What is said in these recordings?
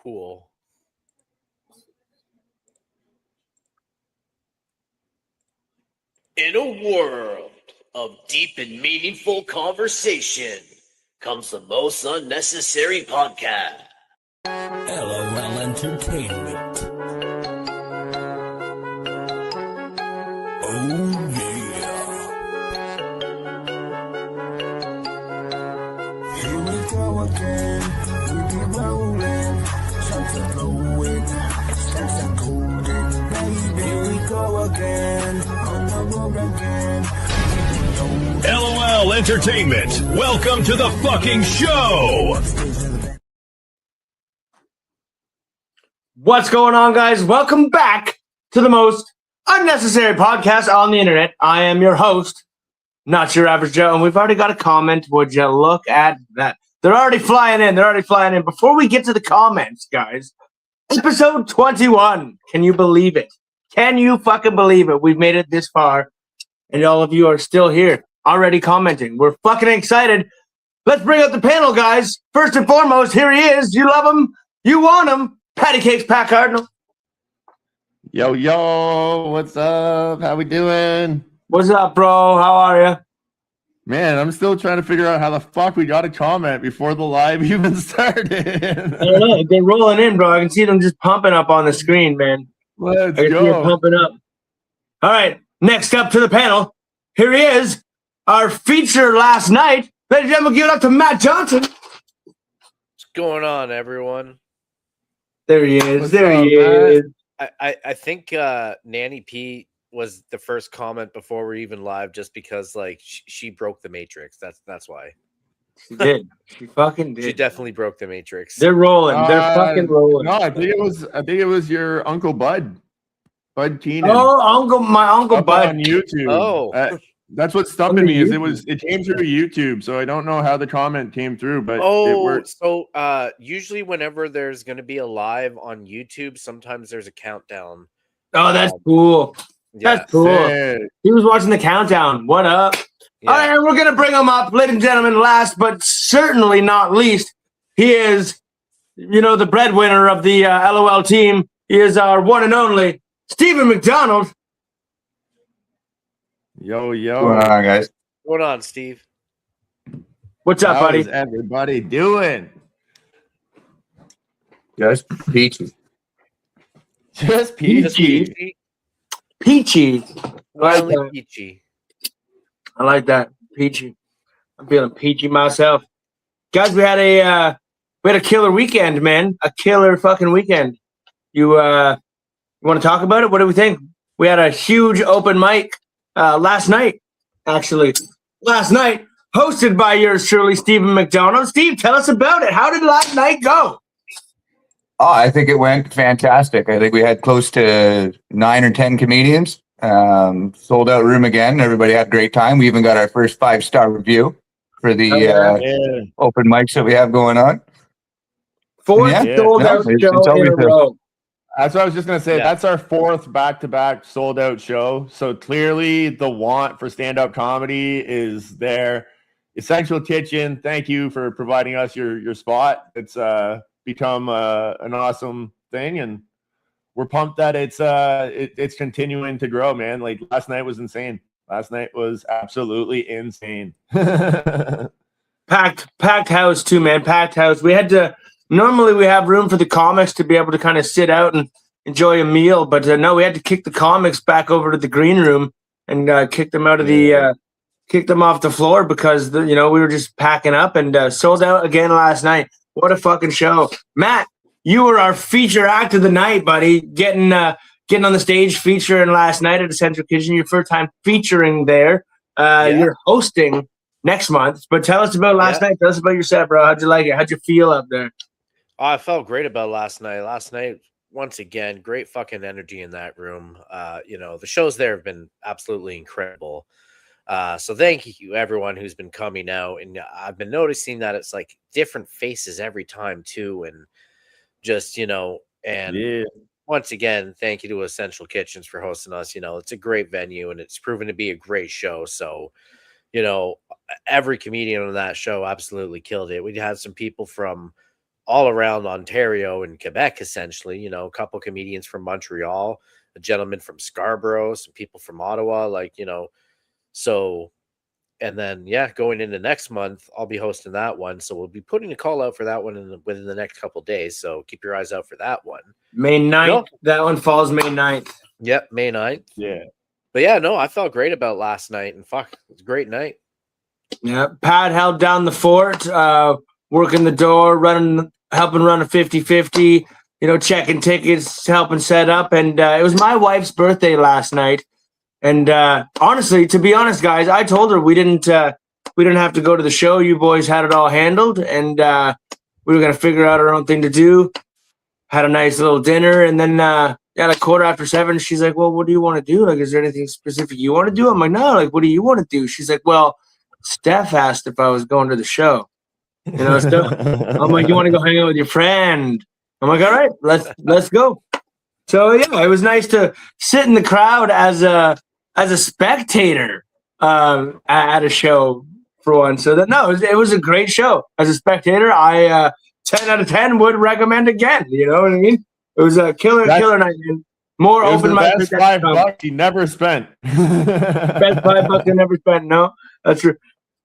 Cool. In a world of deep and meaningful conversation comes the most unnecessary podcast. LOL Entertainment. Oh yeah. Here we go again. We be rolling. Chunks are blowing. Stacks are golden. Baby, here we go again. On the road again. LOL Entertainment. Welcome to the fucking show. What's going on, guys? Welcome back to the most unnecessary podcast on the internet. I am your host, not your average Joe, and we've already got a comment. Would you look at that? They're already flying in. Before we get to the comments, guys, episode 21. Can you believe it? Can you fucking believe it? We've made it this far, and all of you are still here, already commenting. We're fucking excited. Let's bring up the panel, guys. First and foremost, here he is. You love him. You want him. Patty Cakes, Pat Cardinal. Yo, what's up? How we doing? What's up, bro? How are you? Man, I'm still trying to figure out how the fuck we got a comment before the live even started. I don't know. They're rolling in, bro. I can see them just pumping up on the screen, man. Let's I can see it go. pumping up. All right, next up to the panel. Here he is, our feature last night. Ladies and gentlemen, give it up to Matt Johnson. What's going on, everyone? There he is. What's There up, he Matt? is. I think Nanny P was the first comment before we're even live, just because like she broke the matrix. That's why. She did. She fucking did. She definitely broke the matrix. They're rolling. They're fucking rolling. No, I think it was your Uncle Bud Keenan. Oh, my uncle up Bud. on YouTube. Oh. That's what's stumping me is it came through YouTube, so I don't know how the comment came through, but it worked. So usually whenever there's going to be a live on YouTube, sometimes there's a countdown. Oh, that's cool. Yeah. That's cool. Sick. He was watching the countdown. What up? Yeah. All right, and we're going to bring him up, ladies and gentlemen, last but certainly not least. He is, the breadwinner of the LOL team. He is our one and only Stephen McDonald. Yo. What's going on, guys? What's going on, Steve? What's up, How buddy? is everybody doing? Just peachy. Just Peachy. Peachy. Wildly that. peachy. I like that. Peachy. I'm feeling peachy myself. Guys, we had a killer weekend, man. A killer fucking weekend. You want to talk about it? What do we think? We had a huge open mic last night, actually. Last night, hosted by yours truly, Stephen McDonald. Steve, tell us about it. How did last night go? Oh, I think it went fantastic. I think we had close to 9 or 10 comedians. Sold out room again. Everybody had a great time. We even got our first 5-star review for the open mics that we have going on. Fourth sold out show in a row. That's what I was just going to say. Yeah. That's our 4th back-to-back sold-out show. So clearly the want for stand-up comedy is there. Essential Kitchen, thank you for providing us your spot. It's become an awesome thing, and we're pumped that it's continuing to grow, man. Like, last night was insane. Last night was absolutely insane. Packed house too, man. Packed house. Normally we have room for the comics to be able to kind of sit out and enjoy a meal, but no, we had to kick the comics back over to the green room and kick them out of kick them off the floor because we were just packing up and sold out again last night. What a fucking show, Matt! You were our feature act of the night, buddy. Getting on the stage, featuring last night at Essential Kitchen. Your first time featuring there. You're hosting next month, but tell us about last night. Tell us about your set, bro. How'd you like it? How'd you feel up there? Oh, I felt great about last night. Last night, once again, great fucking energy in that room. The shows there have been absolutely incredible. So thank you, everyone who's been coming out. And I've been noticing that it's like different faces every time, too. And just, once again, thank you to Essential Kitchens for hosting us. It's a great venue and it's proven to be a great show. So, every comedian on that show absolutely killed it. We had some people from all around Ontario and Quebec, essentially. You know, a couple comedians from Montreal, a gentleman from Scarborough, some people from Ottawa, like, you know, so. And then, yeah, going into next month, I'll be hosting that one. So we'll be putting a call out for that one within the next couple days. So keep your eyes out for that one. May 9th. That one falls May 9th. Yep, May 9th. Yeah. But yeah, no, I felt great about last night. And fuck, it was a great night. Yeah, Pat held down the fort, working the door, helping run a 50-50, you know, checking tickets, helping set up. And it was my wife's birthday last night. And honestly, to be honest, guys, I told her we didn't have to go to the show. You boys had it all handled, and we were gonna figure out our own thing to do. Had a nice little dinner, and then like 7:15, she's like, "Well, what do you want to do? Like, is there anything specific you want to do?" I'm like, "No, like, what do you want to do?" She's like, "Well, Steph asked if I was going to the show." You know, so I'm like, "You want to go hang out with your friend?" I'm like, "All right, let's go." So yeah, it was nice to sit in the crowd as a spectator at a show for one. So it was a great show. As a spectator, I 10 out of 10 would recommend again. You know what I mean? It was a killer night. Man. More open minded. Best $5 you never spent. Best $5 I never spent. No, that's true.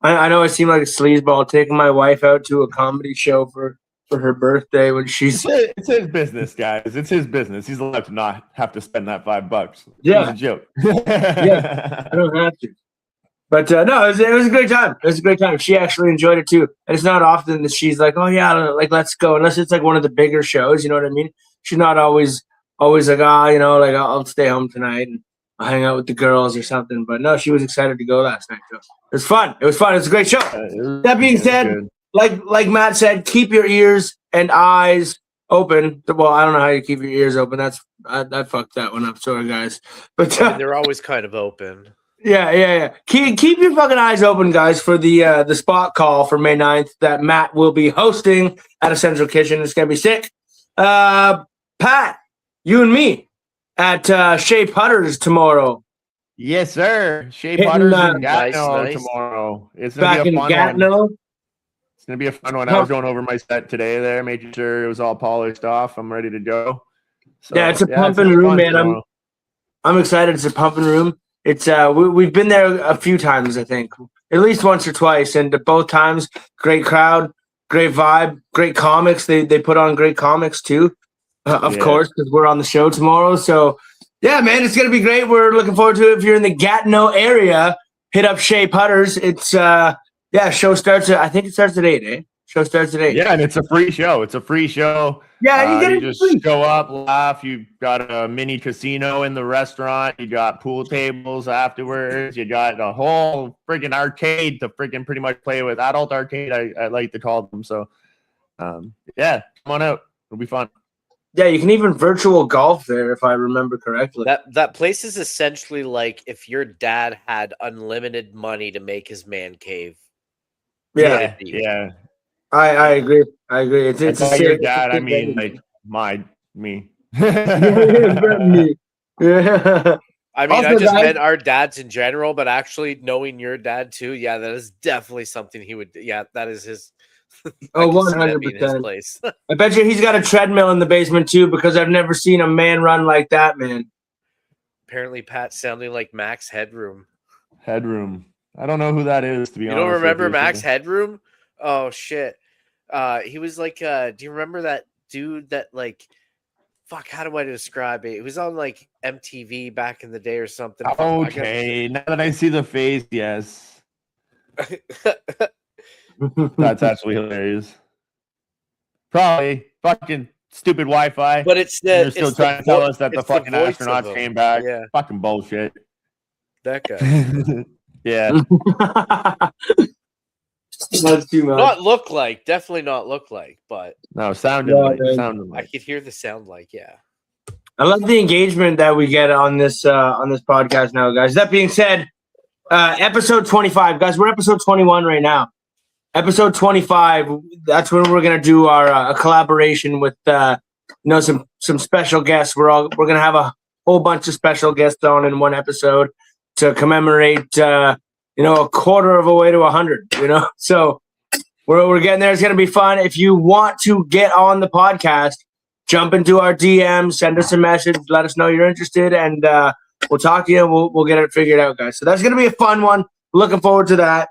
I know I seem like a sleazeball taking my wife out to a comedy show for her birthday when she's. It's his business, guys. It's his business. He's allowed to not have to spend that $5. Yeah, it's a joke. Yeah, I don't have to. But no, it was a great time. It was a great time. She actually enjoyed it too. And it's not often that she's like, "Oh yeah, like let's go," unless it's like one of the bigger shows. You know what I mean? She's not always like, you know, like I'll stay home tonight and I'll hang out with the girls or something. But no, she was excited to go last night. So it was fun. It was fun. It was a great show. That being said. Good. Like Matt said, keep your ears and eyes open. Well, I don't know how you keep your ears open. I fucked that one up. Sorry, guys. But they're always kind of open. Yeah. Keep your fucking eyes open, guys, for the spot call for May 9th that Matt will be hosting at a Central Kitchen. It's gonna be sick. Pat, you and me at Shea Putter's tomorrow. Yes, sir. Shea Putter's in Gatineau tomorrow. It's gonna be a fun one. It's going to be a fun one. I was going over my set today there, making sure it was all polished off. I'm ready to go. So, yeah, it's a pumping room, man. I'm excited. It's a pumping room. It's we've been there a few times, I think. At least once or twice. And both times, great crowd, great vibe, great comics. They put on great comics too, of course, because we're on the show tomorrow. So, yeah, man, it's going to be great. We're looking forward to it. If you're in the Gatineau area, hit up Shea Putters. It's yeah, show starts at, I think it starts at 8, eh? Show starts at 8. Yeah, and it's a free show. It's a free show. Yeah, you just go up, laugh. You got a mini casino in the restaurant. You got pool tables afterwards. You got a whole freaking arcade to freaking pretty much play with. Adult arcade, I like to call them. So, yeah, come on out. It'll be fun. Yeah, you can even virtual golf there, if I remember correctly. That place is essentially like if your dad had unlimited money to make his man cave. Yeah. I agree. It's your dad. I mean, like me. Me. Yeah. I mean, I just meant our dads in general, but actually knowing your dad too, yeah, that is definitely something he would. Yeah, that is his. Oh, 100%. I bet you he's got a treadmill in the basement too, because I've never seen a man run like that, man. Apparently, Pat sounding like Max Headroom. I don't know who that is, to be honest. You don't remember Max Headroom? Oh shit. He was like do you remember that dude that like fuck, how do I describe it? It was on like MTV back in the day or something. Okay, now that I see the face, yes. That's actually hilarious. Probably fucking stupid Wi-Fi. But it's you're still trying to tell us that the fucking astronauts came back. Yeah. Fucking bullshit. That guy. Yeah. That's too much. Not look like, definitely not look like, but no, sounded like. I could hear the sound like, yeah. I love the engagement that we get on this podcast now, guys. That being said, episode 25, guys, we're episode 21 right now. Episode 25, that's when we're gonna do our a collaboration with some special guests. We're gonna have a whole bunch of special guests on in one episode to commemorate a quarter of a way to 100. So We're getting there. It's going to be fun. If you want to get on the podcast, jump into our DMs, send us a message, let us know you're interested, and we'll talk to you. We'll get it figured out, guys. So that's going to be a fun one. Looking forward to that.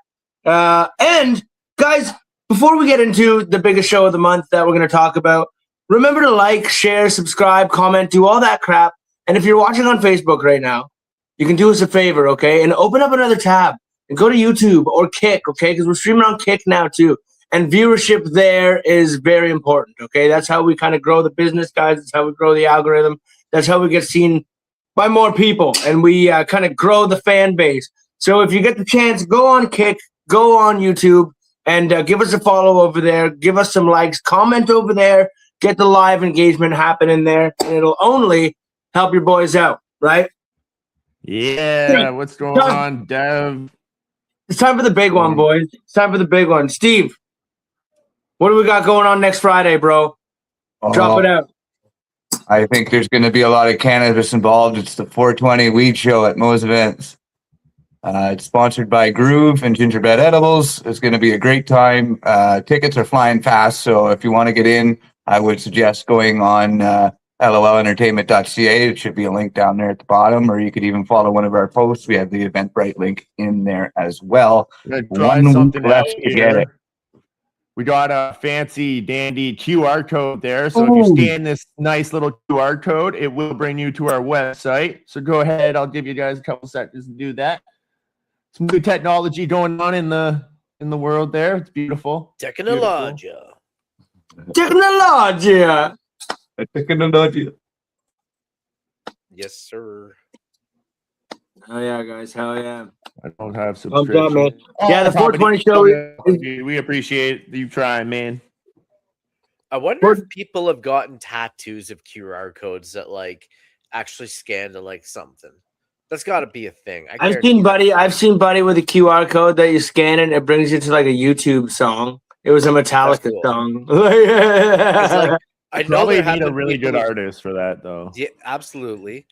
And guys, before we get into the biggest show of the month that we're going to talk about, remember to like, share, subscribe, comment, do all that crap. And if you're watching on Facebook right now, you can do us a favor, okay? And open up another tab and go to YouTube or Kick, okay? Because we're streaming on Kick now too. And viewership there is very important, okay? That's how we kind of grow the business, guys. That's how we grow the algorithm. That's how we get seen by more people. And we kind of grow the fan base. So if you get the chance, go on Kick, go on YouTube, and give us a follow over there. Give us some likes. Comment over there. Get the live engagement happening there. And it'll only help your boys out, right? Yeah, what's going on, Dev? It's time for the big one, boys. It's time for the big one. Steve, what do we got going on next Friday, bro? Drop it out. I think there's going to be a lot of cannabis involved. It's the 420 Weed Show at Mo's Events. It's sponsored by Groove and Gingerbread Edibles. It's going to be a great time. Tickets are flying fast, so if you want to get in, I would suggest going on lolentertainment.ca. It should be a link down there at the bottom, or you could even follow one of our posts. We have the Eventbrite link in there as well. One week left to get it. We got a fancy dandy QR code there. So if you scan this nice little QR code, it will bring you to our website. So go ahead. I'll give you guys a couple seconds to do that. Some new technology going on in the world there. It's beautiful. Technology. Yes, sir. Hell yeah, guys. Hell yeah. I don't have Up, man. subscription. Yeah, the 420 show. We appreciate you trying, man. I wonder if people have gotten tattoos of QR codes that like actually scan to like something. That's got to be a thing. I've seen Buddy with a QR code that you scan it, it brings you to like a YouTube song. It was a Metallica song. Like, I know Probably there have need a been really people good who've- artist for that, though. Yeah, absolutely.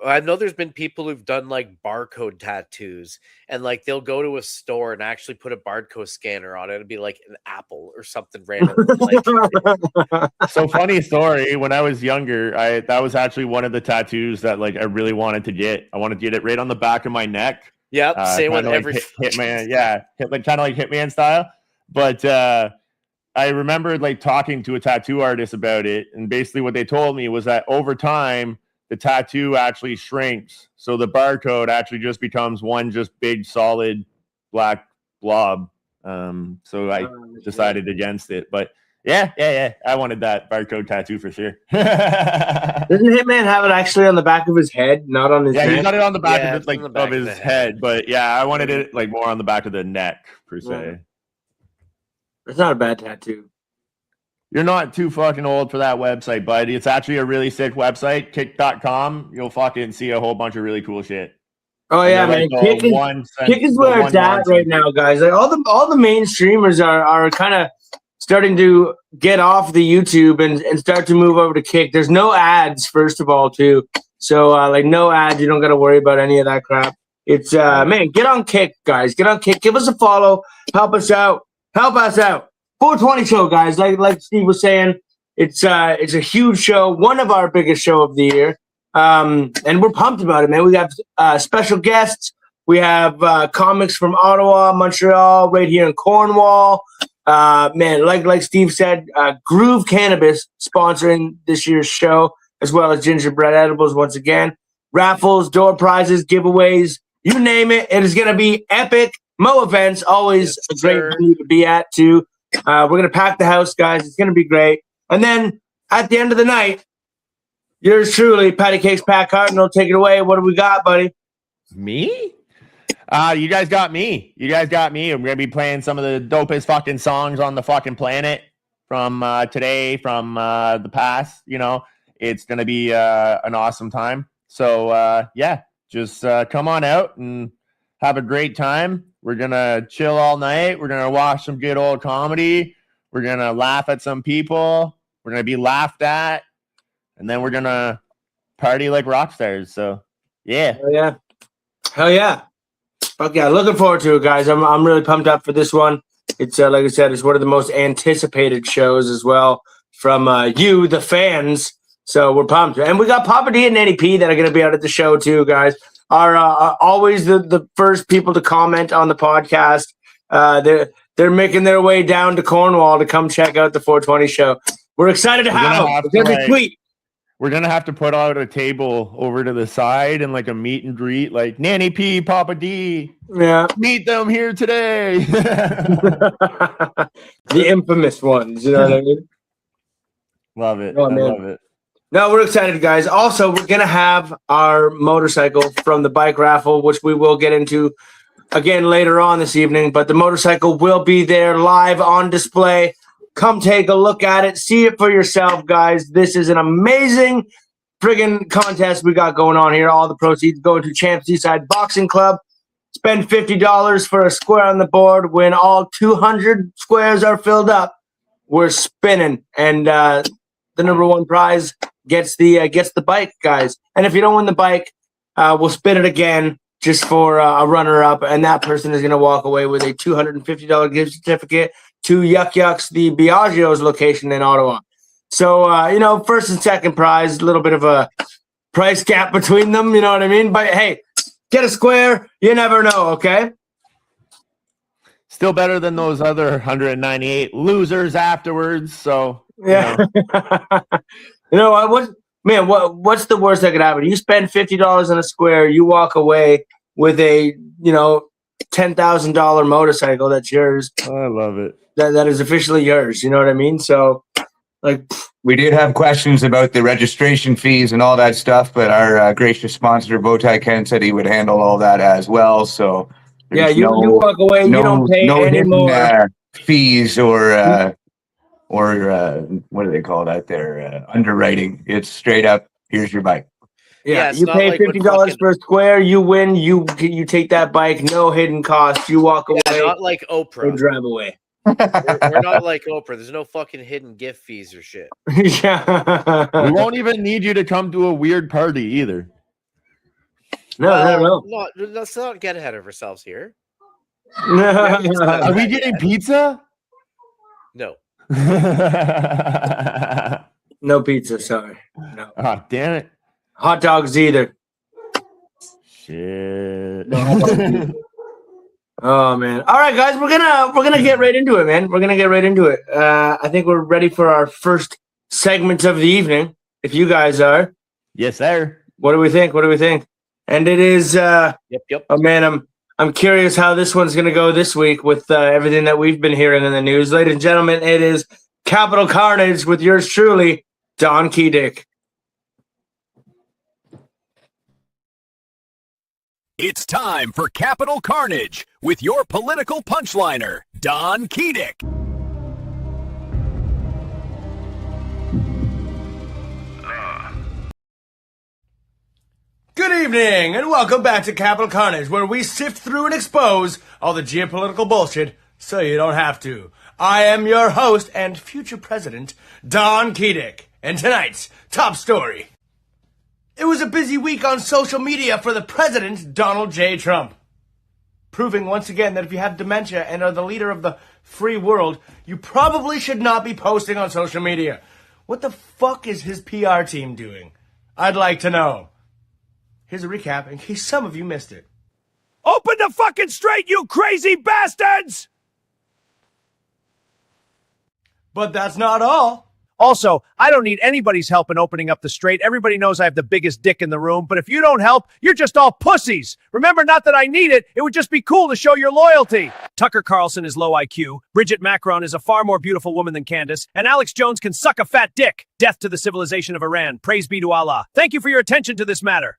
I know there's been people who've done like barcode tattoos, and like they'll go to a store and actually put a barcode scanner on it. It'd be like an apple or something random. Like, So funny story. When I was younger, that was actually one of the tattoos that like I really wanted to get. I wanted to get it right on the back of my neck. yep, same with Kinda like every Hitman. Yeah, kind of like Hitman style. But I remember like talking to a tattoo artist about it, and basically what they told me was that over time the tattoo actually shrinks, so the barcode actually just becomes one just big solid black blob. So I decided against it, but yeah, I wanted that barcode tattoo for sure. Doesn't Hitman have it actually on the back of his head, not on his Yeah, neck? he's got it on the back Yeah, of it's like on the back of of his the head, head. but yeah, I wanted it like more on the back of the neck per se. Right. It's not a bad tattoo. You're not too fucking old for that website, buddy. It's actually a really sick website, kick.com. You'll fucking see a whole bunch of really cool shit. Oh yeah, And they're man. like Kick is where it's at right now, guys. Like all the main streamers are kind of starting to get off the YouTube and start to move over to Kick. There's no ads, first of all, too. So like no ads, you don't got to worry about any of that crap. It's man, get on Kick, guys. Get on Kick. Give us a follow. Help us out. Help us out. 420 show, guys. Like Steve was saying, it's a huge show, one of our biggest show of the year. And we're pumped about it, man. We got special guests. We have comics from Ottawa, Montreal, right here in Cornwall. Man, like Steve said, Groove Cannabis sponsoring this year's show, as well as Gingerbread Edibles once again. Raffles, door prizes, giveaways, you name it. It is going to be epic. Mo Events, always a great venue to be at, too. We're going to pack the house, guys. It's going to be great. And then at the end of the night, yours truly, Patty Cakes, Pat Carton, will take it away. What do we got, buddy? Me? You guys got me. I'm going to be playing some of the dopest fucking songs on the fucking planet from today, from the past. You know, it's going to be an awesome time. So, yeah, just come on out and have a great time. We're going to chill all night. We're going to watch some good old comedy. We're going to laugh at some people. We're going to be laughed at. And then we're going to party like rock stars. So, yeah. Hell yeah. Hell yeah. Fuck yeah. Looking forward to it, guys. I'm really pumped up for this one. It's like I said, it's one of the most anticipated shows as well from you, the fans. So we're pumped, and we got Papa D and Eddie P that are going to be out at the show too. Guys are always the first people to comment on the podcast. They're making their way down to Cornwall to come check out the 420 show. We're excited to have them. It's gonna be sweet. We're gonna have to put out a table over to the side and like a meet and greet, like Nanny P, Papa D. Yeah, meet them here today. The infamous ones. You know what I mean? Love it. Oh, I man. love it. No, we're excited, guys. Also, we're gonna have our motorcycle from the bike raffle, which we will get into again later on this evening. But the motorcycle will be there live on display. Come take a look at it. See it for yourself, guys. This is an amazing friggin' contest we got going on here. All the proceeds go to Champ Seaside Boxing Club. Spend $50 for a square on the board. When all 200 squares are filled up, we're spinning. And the number one prize gets the bike, guys. And if you don't win the bike, we'll spin it again just for a runner-up. And that person is going to walk away with a $250 gift certificate to Yuck Yucks, the Biagio's location in Ottawa. So, first and second prize, a little bit of a price gap between them, you know what I mean? But hey, get a square, you never know, okay? Still better than those other 198 losers afterwards. So, yeah. What's the worst that could happen? You spend $50 on a square, you walk away with a, $10,000 motorcycle that's yours. I love it. That is officially yours. You know what I mean? So, we did have questions about the registration fees and all that stuff, but our gracious sponsor, Bowtie Ken, said he would handle all that as well. So, yeah, you walk away. You don't pay any more fees or what do they call that there? Underwriting. It's straight up. Here's your bike. Yeah, you pay $50 for a square. You win. You take that bike. No hidden cost. You walk away. Yeah, not like Oprah. You drive away. We're not like Oprah. There's no fucking hidden gift fees or shit. Yeah. We won't even need you to come to a weird party either. No. Let's not get ahead of ourselves here. Are we getting pizza? No. No pizza, sorry. No. Oh, damn it. Hot dogs either. Shit. Oh man. All right, guys, we're gonna get right into it, man. We're gonna get right into it. I think we're ready for our first segment of the evening. If you guys are. Yes, sir. What do we think? And it is Yep. Oh man, I'm curious how this one's gonna go this week with everything that we've been hearing in the news. Ladies and gentlemen, it is Capital Carnage with yours truly, Don Keydick. It's time for Capital Carnage with your political punchliner, Don Keydick. Good evening, and welcome back to Capital Carnage, where we sift through and expose all the geopolitical bullshit so you don't have to. I am your host and future president, Don Keydick, and tonight's top story. It was a busy week on social media for the president, Donald J. Trump. Proving once again that if you have dementia and are the leader of the free world, you probably should not be posting on social media. What the fuck is his PR team doing? I'd like to know. Here's a recap in case some of you missed it. Open the fucking straight, you crazy bastards! But that's not all. Also, I don't need anybody's help in opening up the straight. Everybody knows I have the biggest dick in the room, but if you don't help, you're just all pussies. Remember, not that I need it. It would just be cool to show your loyalty. Tucker Carlson is low IQ. Bridget Macron is a far more beautiful woman than Candace. And Alex Jones can suck a fat dick. Death to the civilization of Iran. Praise be to Allah. Thank you for your attention to this matter.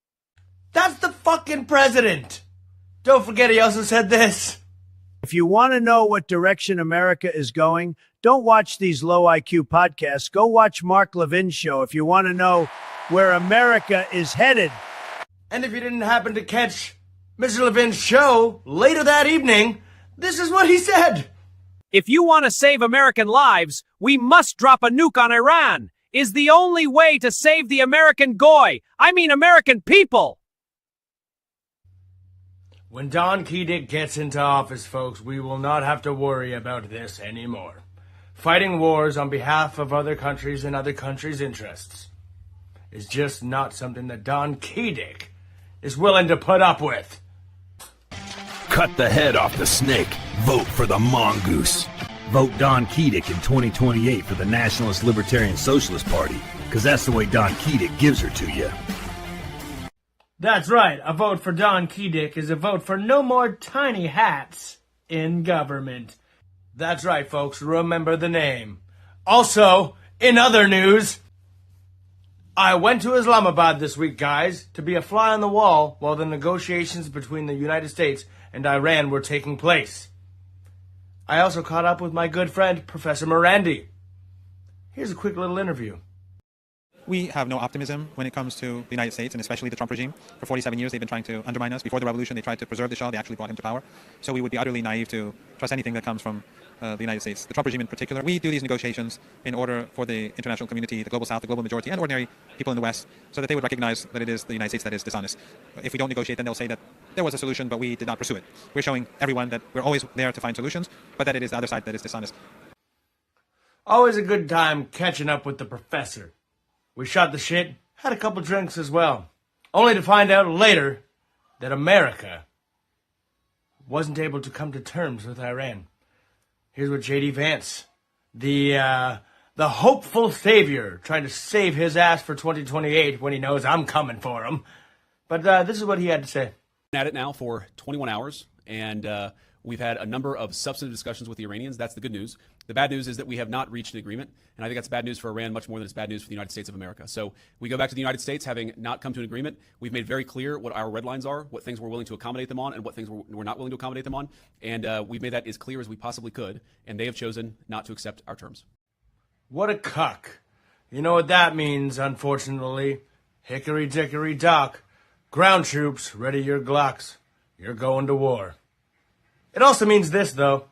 That's the fucking president. Don't forget he also said this. If you want to know what direction America is going, don't watch these low IQ podcasts. Go watch Mark Levin's show if you want to know where America is headed. And if you didn't happen to catch Mr. Levin's show later that evening, this is what he said. If you want to save American lives, we must drop a nuke on Iran. Is the only way to save the American American people. When Don Kedick gets into office, folks, we will not have to worry about this anymore. Fighting wars on behalf of other countries and other countries' interests is just not something that Don Kedick is willing to put up with. Cut the head off the snake. Vote for the mongoose. Vote Don Kedick in 2028 for the Nationalist Libertarian Socialist Party, because that's the way Don Kedick gives her to you. That's right. A vote for Don Kedick is a vote for no more tiny hats in government. That's right, folks. Remember the name. Also, in other news, I went to Islamabad this week, guys, to be a fly on the wall while the negotiations between the United States and Iran were taking place. I also caught up with my good friend, Professor Morandi. Here's a quick little interview. We have no optimism when it comes to the United States, and especially the Trump regime. For 47 years, they've been trying to undermine us. Before the revolution, they tried to preserve the Shah. They actually brought him to power. So we would be utterly naive to trust anything that comes from the United States, the Trump regime in particular. We do these negotiations in order for the international community, the global South, the global majority, and ordinary people in the West, so that they would recognize that it is the United States that is dishonest. If we don't negotiate, then they'll say that there was a solution, but we did not pursue it. We're showing everyone that we're always there to find solutions, but that it is the other side that is dishonest. Always a good time catching up with the professor. We shot the shit, had a couple drinks as well, only to find out later that America wasn't able to come to terms with Iran. Here's what J.D. Vance, the hopeful savior, trying to save his ass for 2028 when he knows I'm coming for him. But this is what he had to say. At it now for 21 hours, and we've had a number of substantive discussions with the Iranians. That's the good news. The bad news is that we have not reached an agreement, and I think that's bad news for Iran much more than it's bad news for the United States of America. So we go back to the United States having not come to an agreement. We've made very clear what our red lines are, what things we're willing to accommodate them on, and what things we're not willing to accommodate them on. And we've made that as clear as we possibly could, and they have chosen not to accept our terms. What a cuck. You know what that means, unfortunately. Hickory dickory dock. Ground troops, ready your Glocks. You're going to war. It also means this, though.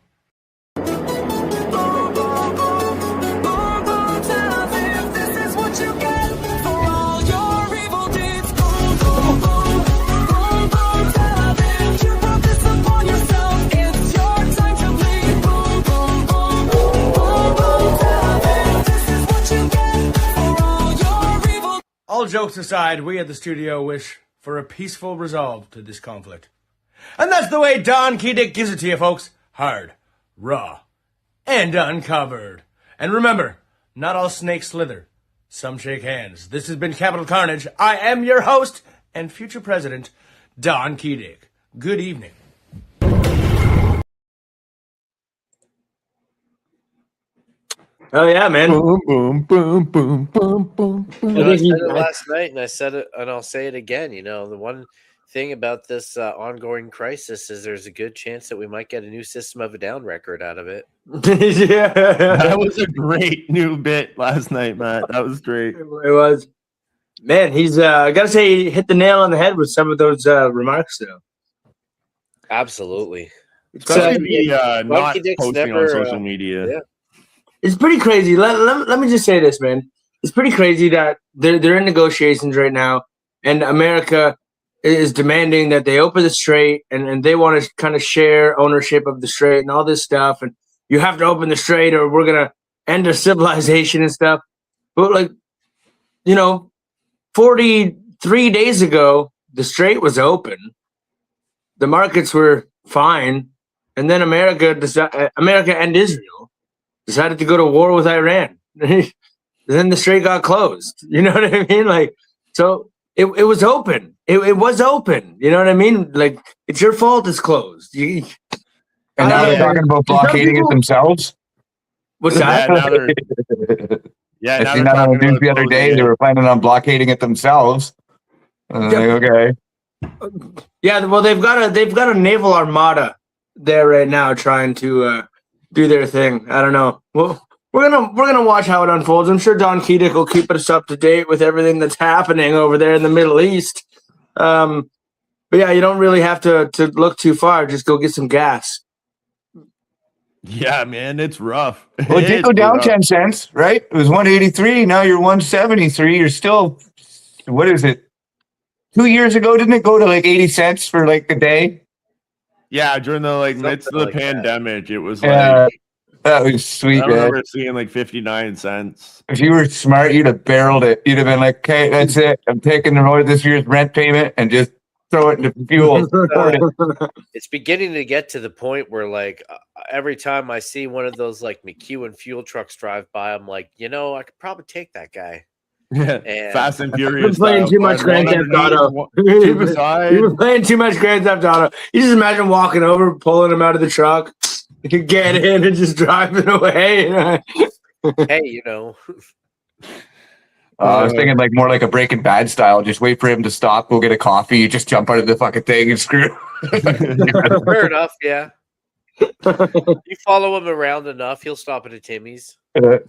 All jokes aside, we at the studio wish for a peaceful resolve to this conflict. And that's the way Don Kedick gives it to you, folks. Hard, raw, and uncovered. And remember, not all snakes slither. Some shake hands. This has been Capital Carnage. I am your host and future president, Don Kedick. Good evening. Oh yeah, man. Boom, boom, boom, boom, boom, boom, boom. I said it last night, and I said it, and I'll say it again. You know, the one thing about this ongoing crisis is there's a good chance that we might get a new System of a Down record out of it. Yeah, That was a great new bit last night, Matt. That was great. it was. Man, he's. I gotta say, he hit the nail on the head with some of those remarks, though. Absolutely. Especially not Dick's posting never, on social media. yeah. It's pretty crazy. Let me just say this, man. It's pretty crazy that they're in negotiations right now, and America is demanding that they open the strait, and they want to kind of share ownership of the strait and all this stuff. And you have to open the strait, or we're gonna end our civilization and stuff. But 43 days ago, the strait was open. The markets were fine, and then America and Israel decided to go to war with Iran. Then the strait got closed. You know what I mean? So it was open. It was open. You know what I mean? It's your fault it's closed. And now they're talking about blockading it themselves. What's that? Now they're I seen that on the news the other day. They were planning on blockading it themselves. Okay. Yeah, well, they've got a naval armada there right now trying to do their thing. I don't know. Well, we're gonna watch how it unfolds. I'm sure Don Kedick will keep us up to date with everything that's happening over there in the Middle East. But yeah, you don't really have to look too far. Just go get some gas. Yeah, man, it's rough. Well, it did go down 10 cents, right? It was 183. Now you're 173. You're still, what is it? 2 years ago, didn't it go to 80 cents for the day? Yeah, during the Something midst of the like that. pandemic, it was Yeah, like that was sweet, I man. remember seeing like 59 cents. If you were smart, you'd have barreled it. You'd have been like, "Okay, that's it. I'm taking this year's rent payment and just throw it into fuel." It's beginning to get to the point where, like, every time I see one of those like McEwen fuel trucks drive by, I'm like, I could probably take that guy. Yeah, And Fast and You've been Furious. playing style. too much One Grand Theft underneath, Auto. one- You've two been- beside. You've been playing too much Grand Theft Auto. You just imagine walking over, pulling him out of the truck, get in, and just driving away. hey, I was thinking like more like a Breaking Bad style. Just wait for him to stop. Go get a coffee. You just jump out of the fucking thing and screw. fair enough. Yeah, you follow him around enough, he'll stop at a Timmy's.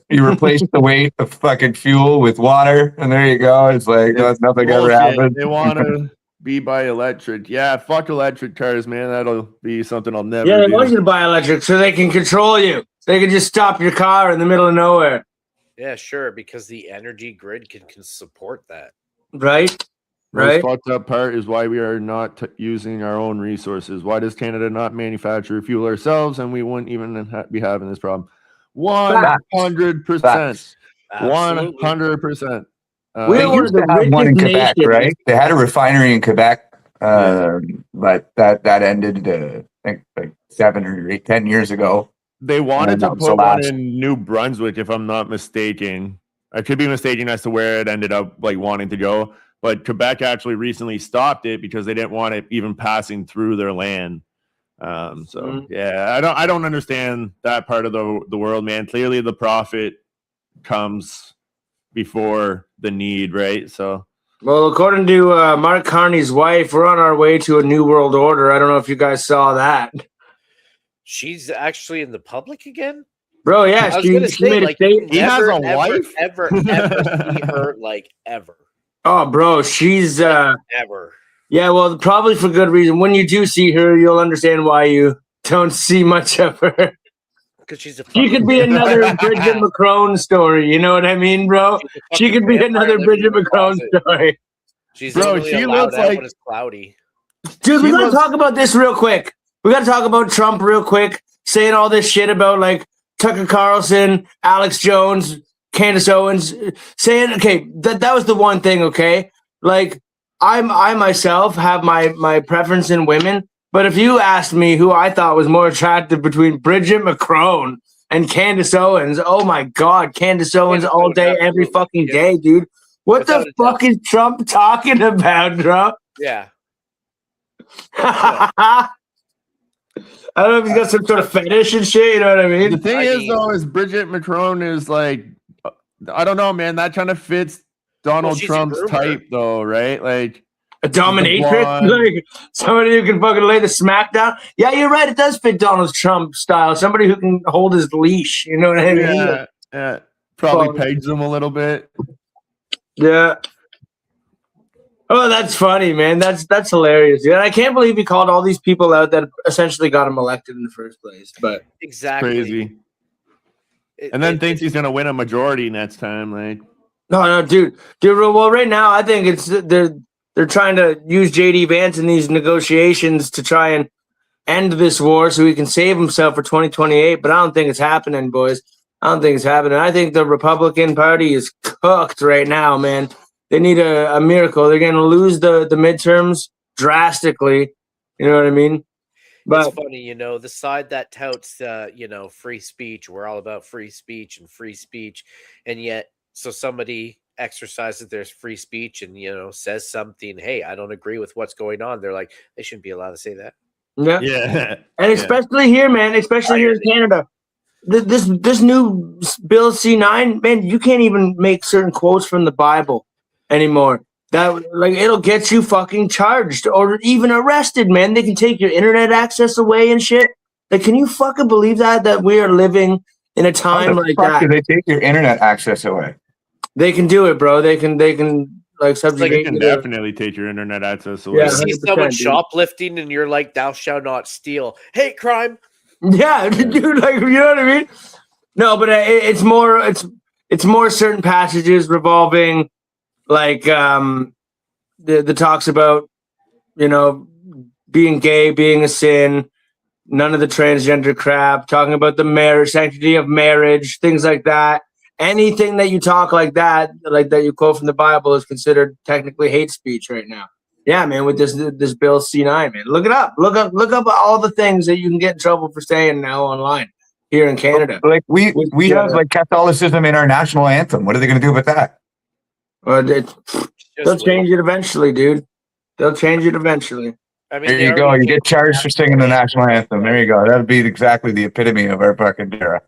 You replace the weight of fucking fuel with water, and there you go. It's like nothing ever Bullshit. happened. They want to be by electric. Yeah, fuck electric cars, man. That'll be something I'll never Yeah, they do. want you to buy electric so they can control you. They can just stop your car in the middle of nowhere. Yeah, sure, because the energy grid can support that. Right? Most Right? fucked up part is why we are not using our own resources. Why does Canada not manufacture fuel ourselves, and we wouldn't even be having this problem? 100%. Facts. 100%. We They are one used of the to have one in richest Quebec, nations. right? They had a refinery in Quebec, but that ended, I think, like 7 or 8, 10 years ago. They wanted to that was put the one last. in New Brunswick, if I'm not mistaken. I could be mistaken as to where it ended up like wanting to go, but Quebec actually recently stopped it because they didn't want it even passing through their land. Yeah, I don't understand that part of the world, man. Clearly, the profit comes before the need, right? So, Well, according to Mark Carney's wife, we're on our way to a new world order. I don't know if you guys saw that. She's actually in the public again? Bro, yeah, I was she gonna say, made a like, you statement. He has never, a ever, wife? ever see her, like, ever. Oh, bro, she's Ever. yeah, well, probably for good reason. When you do see her, you'll understand why you don't see much of her. Because she's a She fucking could be another Bridget McCrone story. You know what I mean, bro? she's a She fucking could be vampire another living Bridget in a McCrone closet. story. She's Bro, only she allowed looks out like- when it's cloudy. Dude, we She gotta looks- talk about this real quick. We gotta talk about Trump real quick, saying all this shit about like Tucker Carlson, Alex Jones, Candace Owens, saying okay, that was the one thing, okay? Like I myself have my preference in women, but if you asked me who I thought was more attractive between Bridget McCrone and Candace Owens, oh my god, Candace Owens Candace all Owens, day, every absolutely, fucking yeah. day, dude. What Without the a doubt. fuck is Trump talking about, bro? Yeah. I don't know if he's got some sort of fetish and shit. You know what I The mean? thing I is, mean- though, is Bridget McCrone is like, I don't know, man. That kind of fits Donald she's a Trump's groomer. type, though, right? Like, A dominatrix, blonde. like somebody who can fucking lay the smack down. Yeah, you're right. It does fit Donald Trump style. Somebody who can hold his leash. You know what I mean? yeah, probably Well- pegs him a little bit. Yeah. Oh, that's funny, man. That's hilarious. Yeah, I can't believe he called all these people out that essentially got him elected in the first place. But Exactly. Crazy. And then thinks he's gonna win a majority next time. Like, no, dude. Well, right now I think it's they're trying to use JD Vance in these negotiations to try and end this war so he can save himself for 2028. But I don't think it's happening, boys. I don't think it's happening. I think the Republican Party is cooked right now, man. They need a miracle. They're going to lose the midterms drastically. You know what I mean? But It's funny, the side that touts, free speech. We're all about free speech, and yet, so somebody exercises their free speech and says something. Hey, I don't agree with what's going on. They're like, they shouldn't be allowed to say that. yeah, yeah, and especially here, man. Especially here in Canada. This new Bill C9, man. You can't even make certain quotes from the Bible anymore. That like it'll get you fucking charged or even arrested, man. They can take your internet access away and shit. Like, can you fucking believe that we are living in a time How the like fuck that? do they take your internet access away? They can do it, bro. They can like they subjugate can you to- definitely take your internet access away. Yeah. You see 100%, someone dude. shoplifting, and you're like, "Thou shalt not steal." Hate crime. Yeah, dude. Like, you know what I mean? No, but it's more certain passages revolving like the talks about being gay being a sin, none of the transgender crap, talking about the marriage, sanctity of marriage, things like that. Anything that you talk like that you quote from the Bible is considered technically hate speech right now. Yeah, man, with this bill C9, man. Look it up. Look up all the things that you can get in trouble for saying now online here in Canada. Like we have like Catholicism in our national anthem. What are they going to do with that? They'll change it eventually, dude. They'll change it eventually. I mean, There you go. You get charged for singing the national anthem. There you go. That would be exactly the epitome of our fucking era.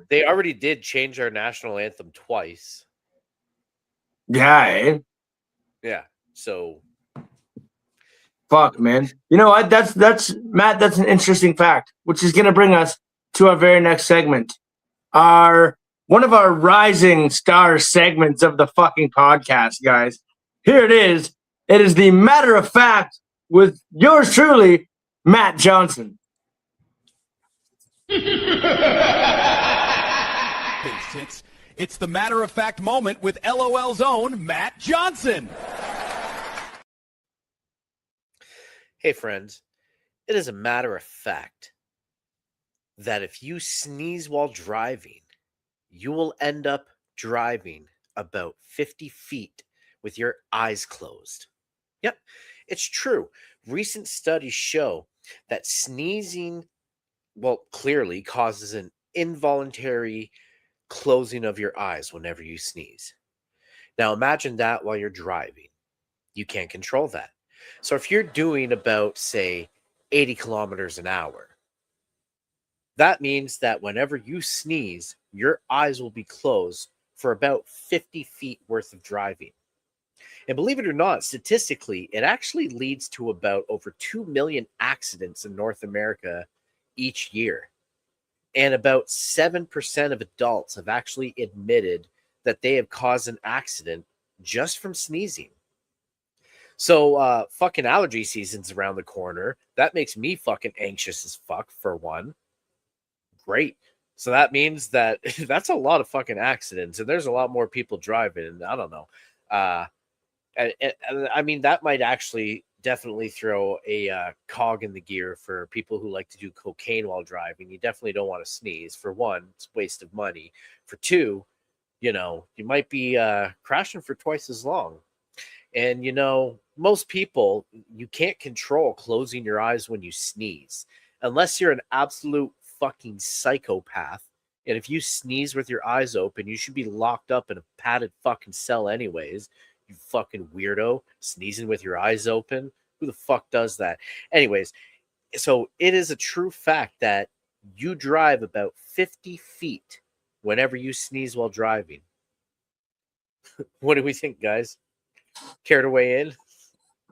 They already did change our national anthem twice. Yeah, eh? Yeah. So fuck, man. You know what? That's Matt, that's an interesting fact, which is gonna bring us to our very next segment. One of our rising star segments of the fucking podcast, guys. Here it is. It is the matter of fact with yours truly, Matt Johnson. It's the matter of fact moment with LOL's own Matt Johnson. Hey, friends, it is a matter of fact that if you sneeze while driving, you will end up driving about 50 feet with your eyes closed. Yep, it's true. Recent studies show that sneezing, clearly causes an involuntary closing of your eyes whenever you sneeze. Now, imagine that while you're driving. You can't control that. So if you're doing about, say, 80 kilometers an hour, that means that whenever you sneeze, your eyes will be closed for about 50 feet worth of driving. And believe it or not, statistically, it actually leads to about over 2 million accidents in North America each year. And about 7% of adults have actually admitted that they have caused an accident just from sneezing. So fucking allergy season's around the corner. That makes me fucking anxious as fuck, for one. Great. So that means that that's a lot of fucking accidents, and there's a lot more people driving, and I don't know. I mean, that might actually definitely throw a cog in the gear for people who like to do cocaine while driving. You definitely don't want to sneeze. For one, it's a waste of money. For two, you might be crashing for twice as long. And, most people, you can't control closing your eyes when you sneeze unless you're an absolute fucking psychopath. And if you sneeze with your eyes open, you should be locked up in a padded fucking cell anyways. You fucking weirdo, sneezing with your eyes open. Who the fuck does that? Anyways, so it is a true fact that you drive about 50 feet whenever you sneeze while driving. What do we think, guys? Care to weigh in?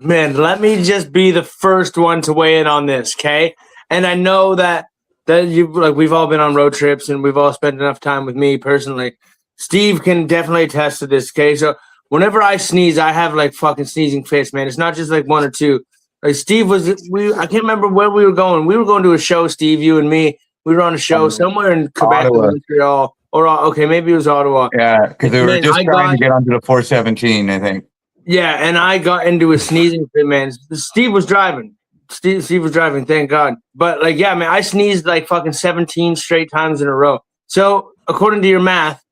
Man, let me just be the first one to weigh in on this, okay? And I know that we've all been on road trips and we've all spent enough time with me personally. Steve can definitely attest to this, okay? So whenever I sneeze, I have like fucking sneezing fits, man. It's not just like one or two. Like Steve I can't remember where we were going. We were going to a show, Steve, you and me. We were on a show somewhere in Quebec or Montreal. Or okay, maybe it was Ottawa. Yeah, because they were just trying to get onto the 417, I think. Yeah, and I got into a sneezing fit, man. Steve was driving. Steve was driving, thank God. But like, yeah, man, I sneezed like fucking 17 straight times in a row. So according to your math,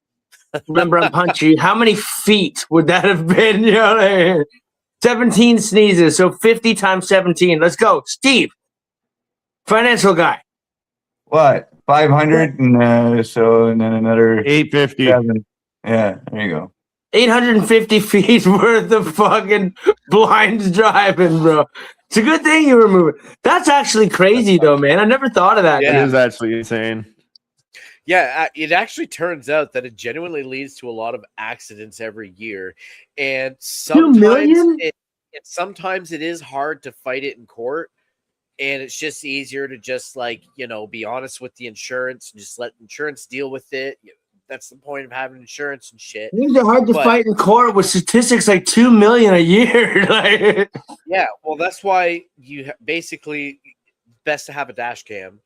remember I'm punchy. How many feet would that have been? 17 sneezes. So 50 times 17. Let's go. Steve, financial guy. What? 500 and then another 850. Yeah, there you go. 850 feet worth of fucking blinds driving, bro. It's a good thing you were moving. That's actually crazy, though, man. I never thought of that. Yeah. It is actually insane. Yeah, it actually turns out that it genuinely leads to a lot of accidents every year. And sometimes it is hard to fight it in court. And it's just easier to just be honest with the insurance and just let insurance deal with it. That's the point of having insurance and shit. These are hard to fight in court with statistics like 2 million a year. Yeah, well, that's why basically best to have a dash cam.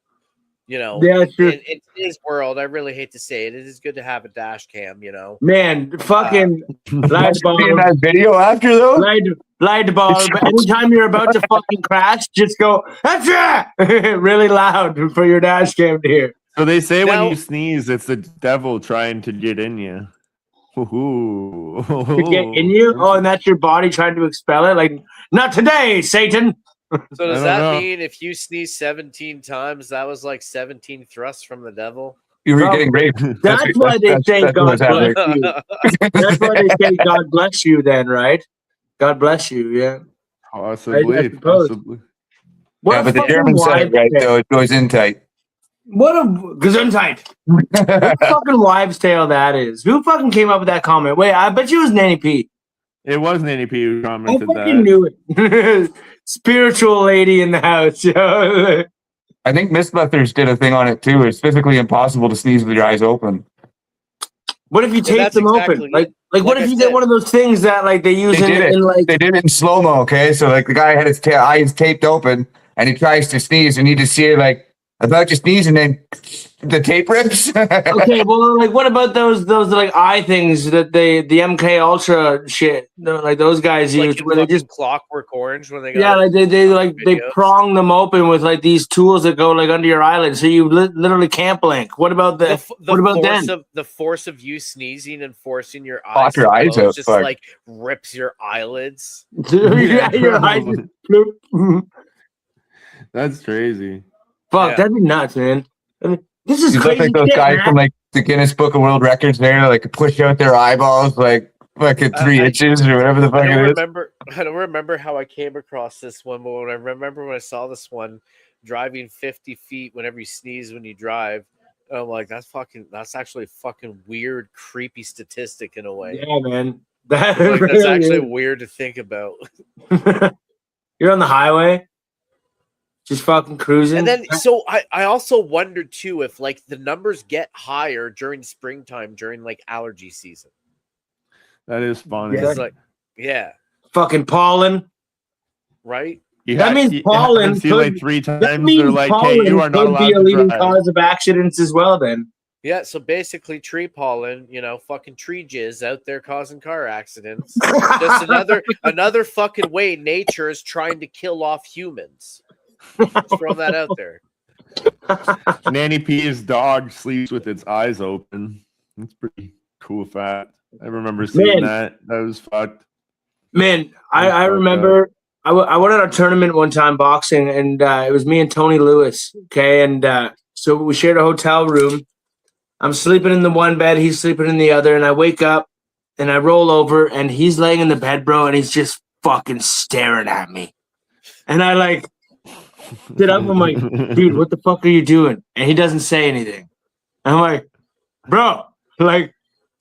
Yeah, sure. In today's world, I really hate to say it, it is good to have a dash cam. Man, fucking light bulb. That video after though, light bulb. Anytime you're about to fucking crash, just go, "Achoo!" really loud for your dash cam to hear. So they say Now- when you sneeze, it's the devil trying to get in you. To get in you? Oh, and that's your body trying to expel it? Like, not today, Satan. So does I don't that know. mean if you sneeze 17 times, that was like 17 thrusts from the devil? You were getting raped. That's why they say that's God what's happening. bless you. That's why they say God bless you then, right? God bless you, yeah. Possibly. I suppose. What Yeah, a but the fucking Germans said it wives' right, tale. though. It goes in tight. What a gesundheit. What a fucking wives' tale that is. Who fucking came up with that comment? Wait, I bet you it was Nanny P. It was Nanny P who I commented fucking that. knew it. Spiritual lady in the house, yo. I think Mythbusters did a thing on it too. It's physically impossible to sneeze with your eyes open. What if you tape that's them exactly open? it. Like what Like if I you said. get one of those things that like they use They did it. in like They did it in slow mo. Okay, so like the guy had his eyes taped open, and he tries to sneeze, and you just see it like about to sneeze, and then the tape rips. okay, well, like what about those like eye things that the MK Ultra shit, like those guys Like used in where they fucking just Clockwork Orange when they got yeah, like they like they videos. prong them open with like these tools that go like under your eyelid, so you literally can't blink. What about the what about force then? of the force of you sneezing and forcing your eyes Pop your to eyes close out, just fuck. like rips your eyelids. yeah, your eyes just bloop. That's crazy. Fuck, Yeah. that'd be nuts, man. I mean, this is You look crazy like those shit, guys man. from like the Guinness Book of World Records. There, like push out their eyeballs like fucking 3 inches or whatever the fuck I it don't is. remember. I don't remember how I came across this one, but when I remember when I saw this one driving 50 feet whenever you sneeze when you drive, I'm like, that's actually a fucking weird, creepy statistic in a way. Yeah, man. That It's like that's really actually is. weird to think about. You're on the highway, just fucking cruising. And then, so I also wonder too if like the numbers get higher during springtime during like allergy season. That is funny. Yeah. It's like, yeah, fucking pollen. right. That means pollen happens to you could- like 3 That times. means They're like, hey, pollen you are not could allowed be a to leading drive. cause of accidents as well. Then Yeah, so basically tree pollen, fucking tree jizz out there causing car accidents. Just another fucking way nature is trying to kill off humans. Just throw that out there. Nanny P's dog sleeps with its eyes open. That's pretty cool fact. I remember seeing Man. that. That was fucked. man, I fucked remember I went on a tournament one time boxing, and it was me and Tony Lewis. Okay, and so we shared a hotel room. I'm sleeping in the one bed, he's sleeping in the other, and I wake up and I roll over, and he's laying in the bed, bro, and he's just fucking staring at me. And I like sit up. I'm like, dude, what the fuck are you doing? And he doesn't say anything. I'm like, bro, like,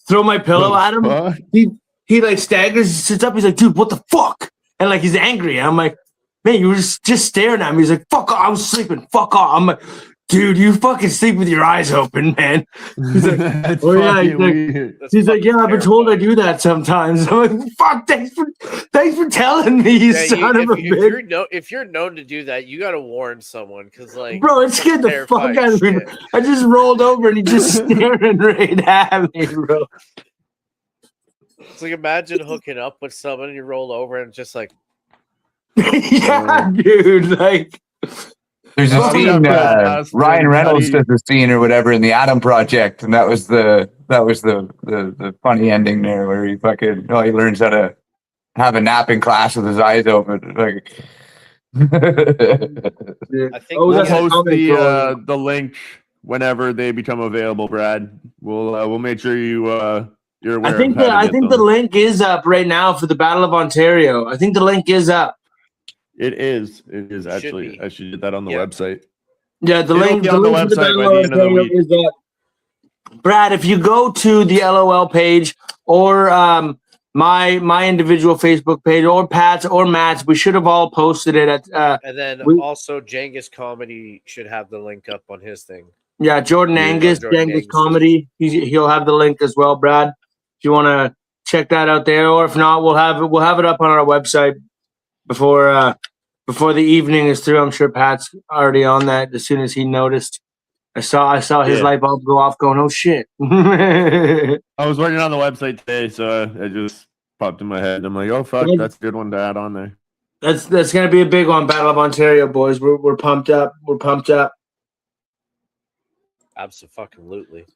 throw my pillow at him. Fuck? He like staggers, sits up. He's like, dude, what the fuck? And like, he's angry. And I'm like, man, you were just staring at me. He's like, fuck off. I was sleeping. Fuck off. I'm like, dude, you fucking sleep with your eyes open, man. He's like, That's oh yeah. fucking weird. That's He's like, fucking yeah, I've been told I terrifying. do that sometimes. I'm like, fuck, thanks for telling me, you Yeah, son of a bitch. if you're known to do that, you got to warn someone because like, Bro, it scared the fuck terrifying out of me. shit. I just rolled over and he just staring right at me, bro. It's like imagine hooking up with someone and you roll over and just like, Yeah, dude. Like, There's a Oh, scene. yeah, bro. Ryan Reynolds Bloody- does a scene or whatever in the Atom Project, and that was the funny ending there, where he fucking he learns how to have a nap in class with his eyes open. Like, I think Oh, We'll that's a post comment, bro. the link whenever they become available, Brad. We'll make sure you're aware. I think of how to get the them. link is up right now for the Battle of Ontario. I think the link is up. It is. It is actually. be. I should get that on the Yeah. website. Yeah, the It'll link be the on the link for the website by Battle the of end of the Ontario week. is up. Brad, if you go to the LOL page or my individual Facebook page or Pat's or Matt's, we should have all posted it at and then we- also Genghis Comedy should have the link up on his thing. yeah, Jordan Yeah, Angus, Jordan Angus Angus. Comedy. He'll have the link as well, Brad. If you want to check that out there, or if not, we'll have it up on our website before the evening is through. I'm sure Pat's already on that as soon as he noticed. I saw his Yeah. light bulb go off, going, "Oh shit!" I was working on the website today, so I just popped in my head. I'm like, oh fuck, that's a good one to add on there. That's gonna be a big one. Battle of Ontario, boys. We're pumped up. We're pumped up. Absolutely.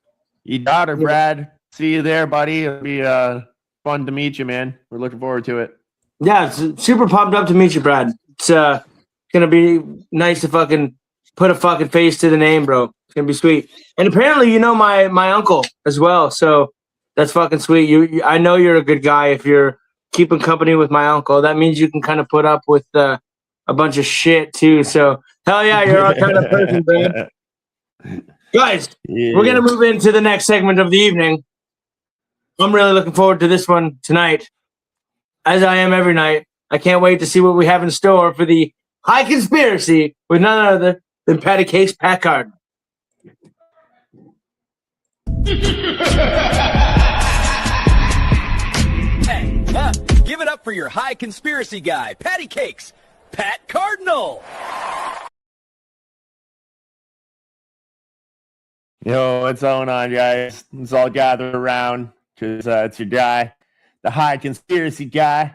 You got her, Brad. See you there, buddy. It'll be fun to meet you, man. We're looking forward to it. Yeah, it's super pumped up to meet you, Brad. It's gonna be nice to fucking put a fucking face to the name, bro. It's gonna be sweet. And apparently, you know my uncle as well, so that's fucking sweet. You I know you're a good guy if you're keeping company with my uncle. That means you can kind of put up with a bunch of shit too. So hell yeah, you're our kind of person, Brad. Guys, we're gonna move into the next segment of the evening. I'm really looking forward to this one tonight, as I am every night. I can't wait to see what we have in store for the High Conspiracy with none other than Patty Cakes Packard. Give it up for your High Conspiracy guy, Patty Cakes, Pat Cardinal. Yo, what's going on, guys? Let's all gather around because it's your guy, the High Conspiracy guy.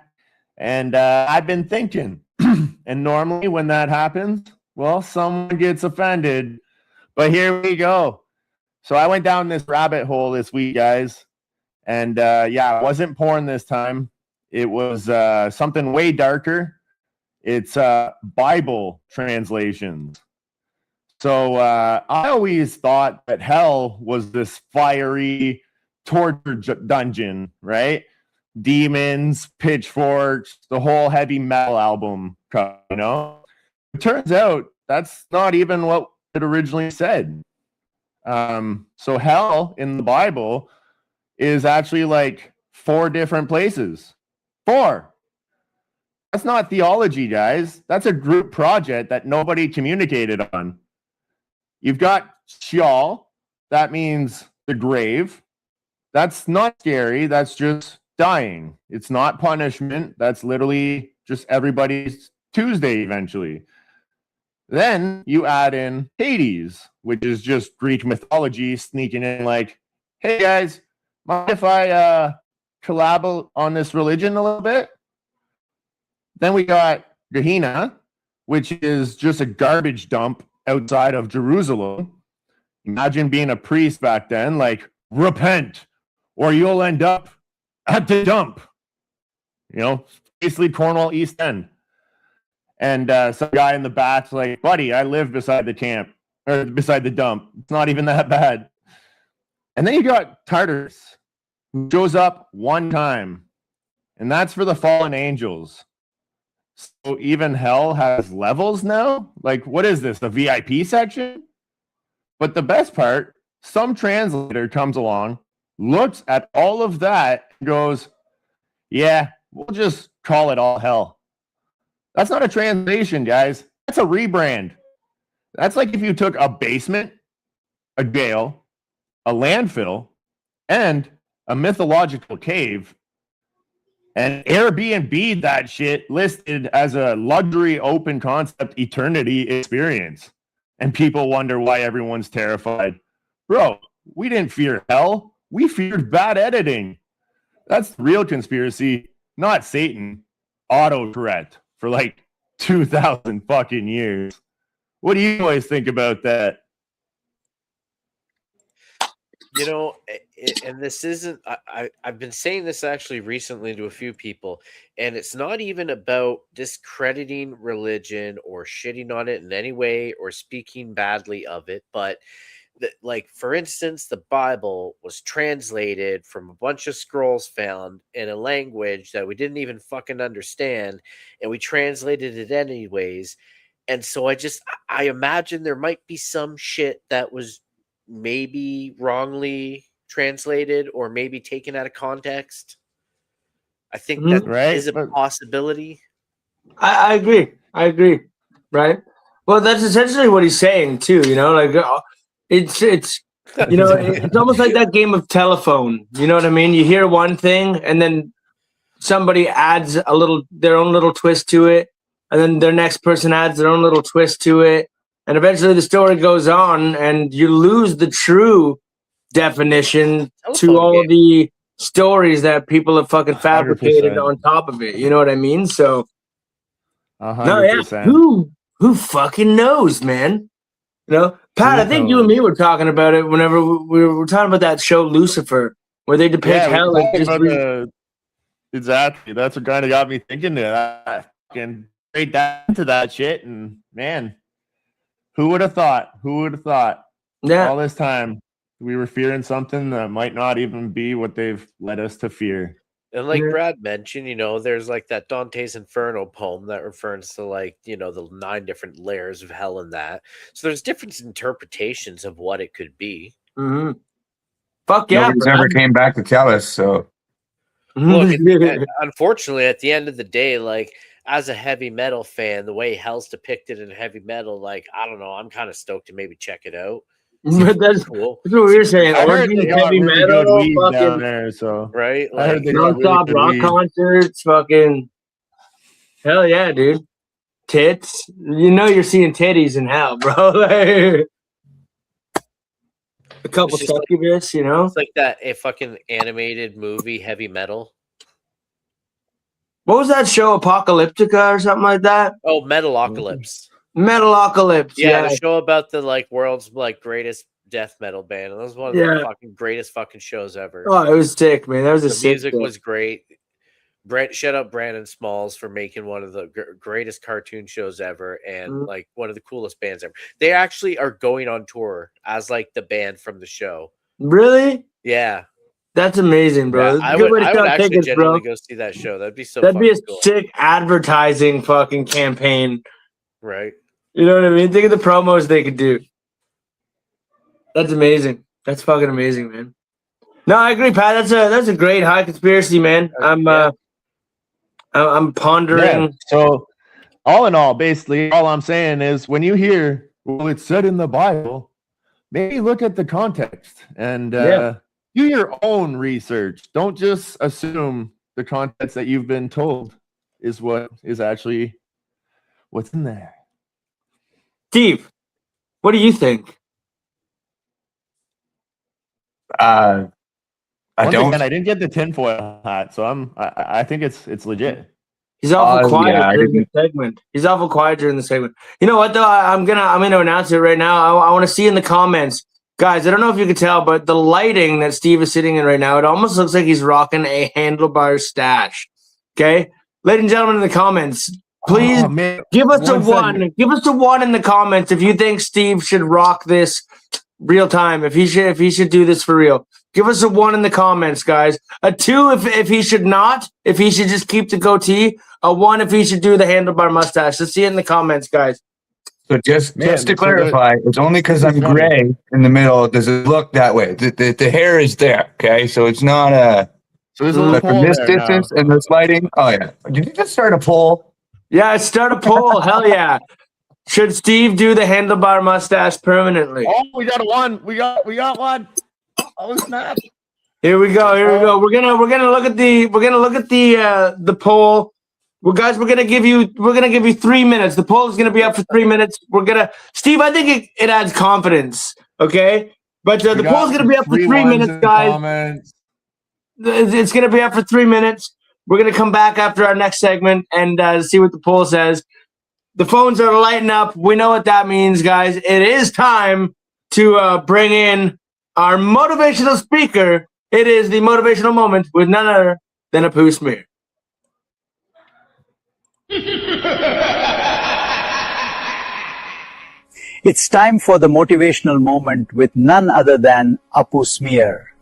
And I've been thinking, and normally when that happens, well, someone gets offended. But here we go. So I went down this rabbit hole this week, guys. And yeah, it wasn't porn this time. It was something way darker. It's Bible translations. So I always thought that hell was this fiery torture dungeon, right? Demons, pitchforks, the whole heavy metal album, you know? It turns out that's not even what it originally said. So hell in the Bible is actually like 4 different places. 4. That's not theology, guys. That's a group project that nobody communicated on. You've got Sheol. That means the grave. That's not scary. That's just dying. It's not punishment. That's literally just everybody's Tuesday eventually. Then you add in Hades, which is just Greek mythology sneaking in like, hey guys, mind if I collab on this religion a little bit? Then we got Gehenna, which is just a garbage dump outside of Jerusalem. Imagine being a priest back then, like, repent, or you'll end up at the dump. You know, basically Cornwall East End. And some guy in the back's like, buddy, I live beside the camp, or beside the dump. It's not even that bad. And then you got Tartarus, who shows up one time, and that's for the fallen angels. So even hell has levels now? Like, what is this, the VIP section? But the best part, some translator comes along, looks at all of that, and goes, yeah, we'll just call it all hell. That's not a translation, guys. That's a rebrand. That's like if you took a basement, a jail, a landfill, and a mythological cave, and Airbnb that shit listed as a luxury open concept eternity experience. And people wonder why everyone's terrified. Bro, we didn't fear hell. We feared bad editing. That's the real conspiracy, not Satan. Autocorrect for like 2,000 fucking years. What do you guys think about that? You know, and this isn't, I've been saying this actually recently to a few people, and it's not even about discrediting religion or shitting on it in any way or speaking badly of it, but like, for instance, the Bible was translated from a bunch of scrolls found in a language that we didn't even fucking understand, and we translated it anyways. And so I imagine there might be some shit that was maybe wrongly translated or maybe taken out of context. I think that is a possibility. I agree. Right. Well, that's essentially what he's saying too. You know, like it's you know, it's almost like that game of telephone. You know what I mean? You hear one thing and then somebody adds their own little twist to it, and then their next person adds their own little twist to it. And eventually the story goes on and you lose the true definition to all of the stories that people have fucking fabricated 100%. on top of it. You know what I mean? So, no, yeah. 100%. Who fucking knows, man? You know, Pat, I think you and me were talking about it whenever we were talking about that show Lucifer, where they depict hell like just exactly. That's what kind of got me thinking that. Fucking straight down to that shit, and man, who would have thought? Who would have thought? Yeah. All this time we were fearing something that might not even be what they've led us to fear. And like Brad mentioned, you know, there's like that Dante's Inferno poem that refers to like, you know, the 9 different layers of hell in that. So there's different interpretations of what it could be. Mm-hmm. Fuck yeah. Nobody's ever came back to tell us, so. Look, unfortunately, at the end of the day, like as a heavy metal fan, the way hell's depicted in heavy metal, like, I don't know, I'm kind of stoked to maybe check it out. But that's cool. That's what we were saying. I heard they got heavy really metal, good weed fucking, down there, so right. I heard they got really non-stop good rock weed. concerts, fucking hell yeah, dude. Tits, you know you're seeing titties in hell, bro. Like, a couple succubus, you know. It's like that a fucking animated movie, Heavy Metal. What was that show, Apocalyptica or something like that? Oh, Metalocalypse. Metalocalypse. Yeah, the show about the like world's like greatest death metal band. And that was one of the fucking greatest fucking shows ever. Oh, it was sick, man. That was the music was great. Shout out Brandon Smalls for making one of the greatest cartoon shows ever, and like one of the coolest bands ever. They actually are going on tour as like the band from the show. Really? Yeah. That's amazing, bro. Yeah, I would actually genuinely go see that show. That'd be so. That'd be a cool. sick advertising fucking campaign, right? You know what I mean? Think of the promos they could do. That's amazing. That's fucking amazing, man. No, I agree, Pat. That's a great high conspiracy, man. I'm pondering. Yeah. So, all in all, basically, all I'm saying is when you hear, well, it's said in the Bible, maybe look at the context and do your own research. Don't just assume the context that you've been told is what is actually what's in there. Steve, what do you think? I don't. And I didn't get the tinfoil hat, so I think it's legit. He's awful quiet during the segment. He's awful quiet during the segment. You know what though? I'm gonna announce it right now. I want to see in the comments, guys. I don't know if you can tell, but the lighting that Steve is sitting in right now, it almost looks like he's rocking a handlebar stash. Okay, ladies and gentlemen, in the comments, please give us a one. Give us a one in the comments if you think Steve should rock this real time. If he should do this for real. Give us a 1 in the comments, guys. A 2 if he should not. If he should just keep the goatee. A 1 if he should do the handlebar mustache. Let's see it in the comments, guys. So just to clarify, it's only because I'm gray in the middle does it look that way. The hair is there, okay? So it's not a. So there's a little from this distance and this lighting. Oh yeah. Did you just start a poll? Yeah, start a poll. Hell yeah. Should Steve do the handlebar mustache permanently? Oh, we got a 1. We got 1. Oh snap! Here we go. We're gonna look at the poll. Well, guys, we're gonna give you 3 minutes. The poll is gonna be up for 3 minutes. Steve, I think it adds confidence. Okay, but the poll is gonna be up for 3 minutes, guys. It's gonna be up for 3 minutes. We're gonna come back after our next segment and see what the poll says. The phones are lighting up. We know what that means, guys. It is time to bring in our motivational speaker. It is the motivational moment with none other than Apu Smear. It's time for the motivational moment with none other than Apu Smear.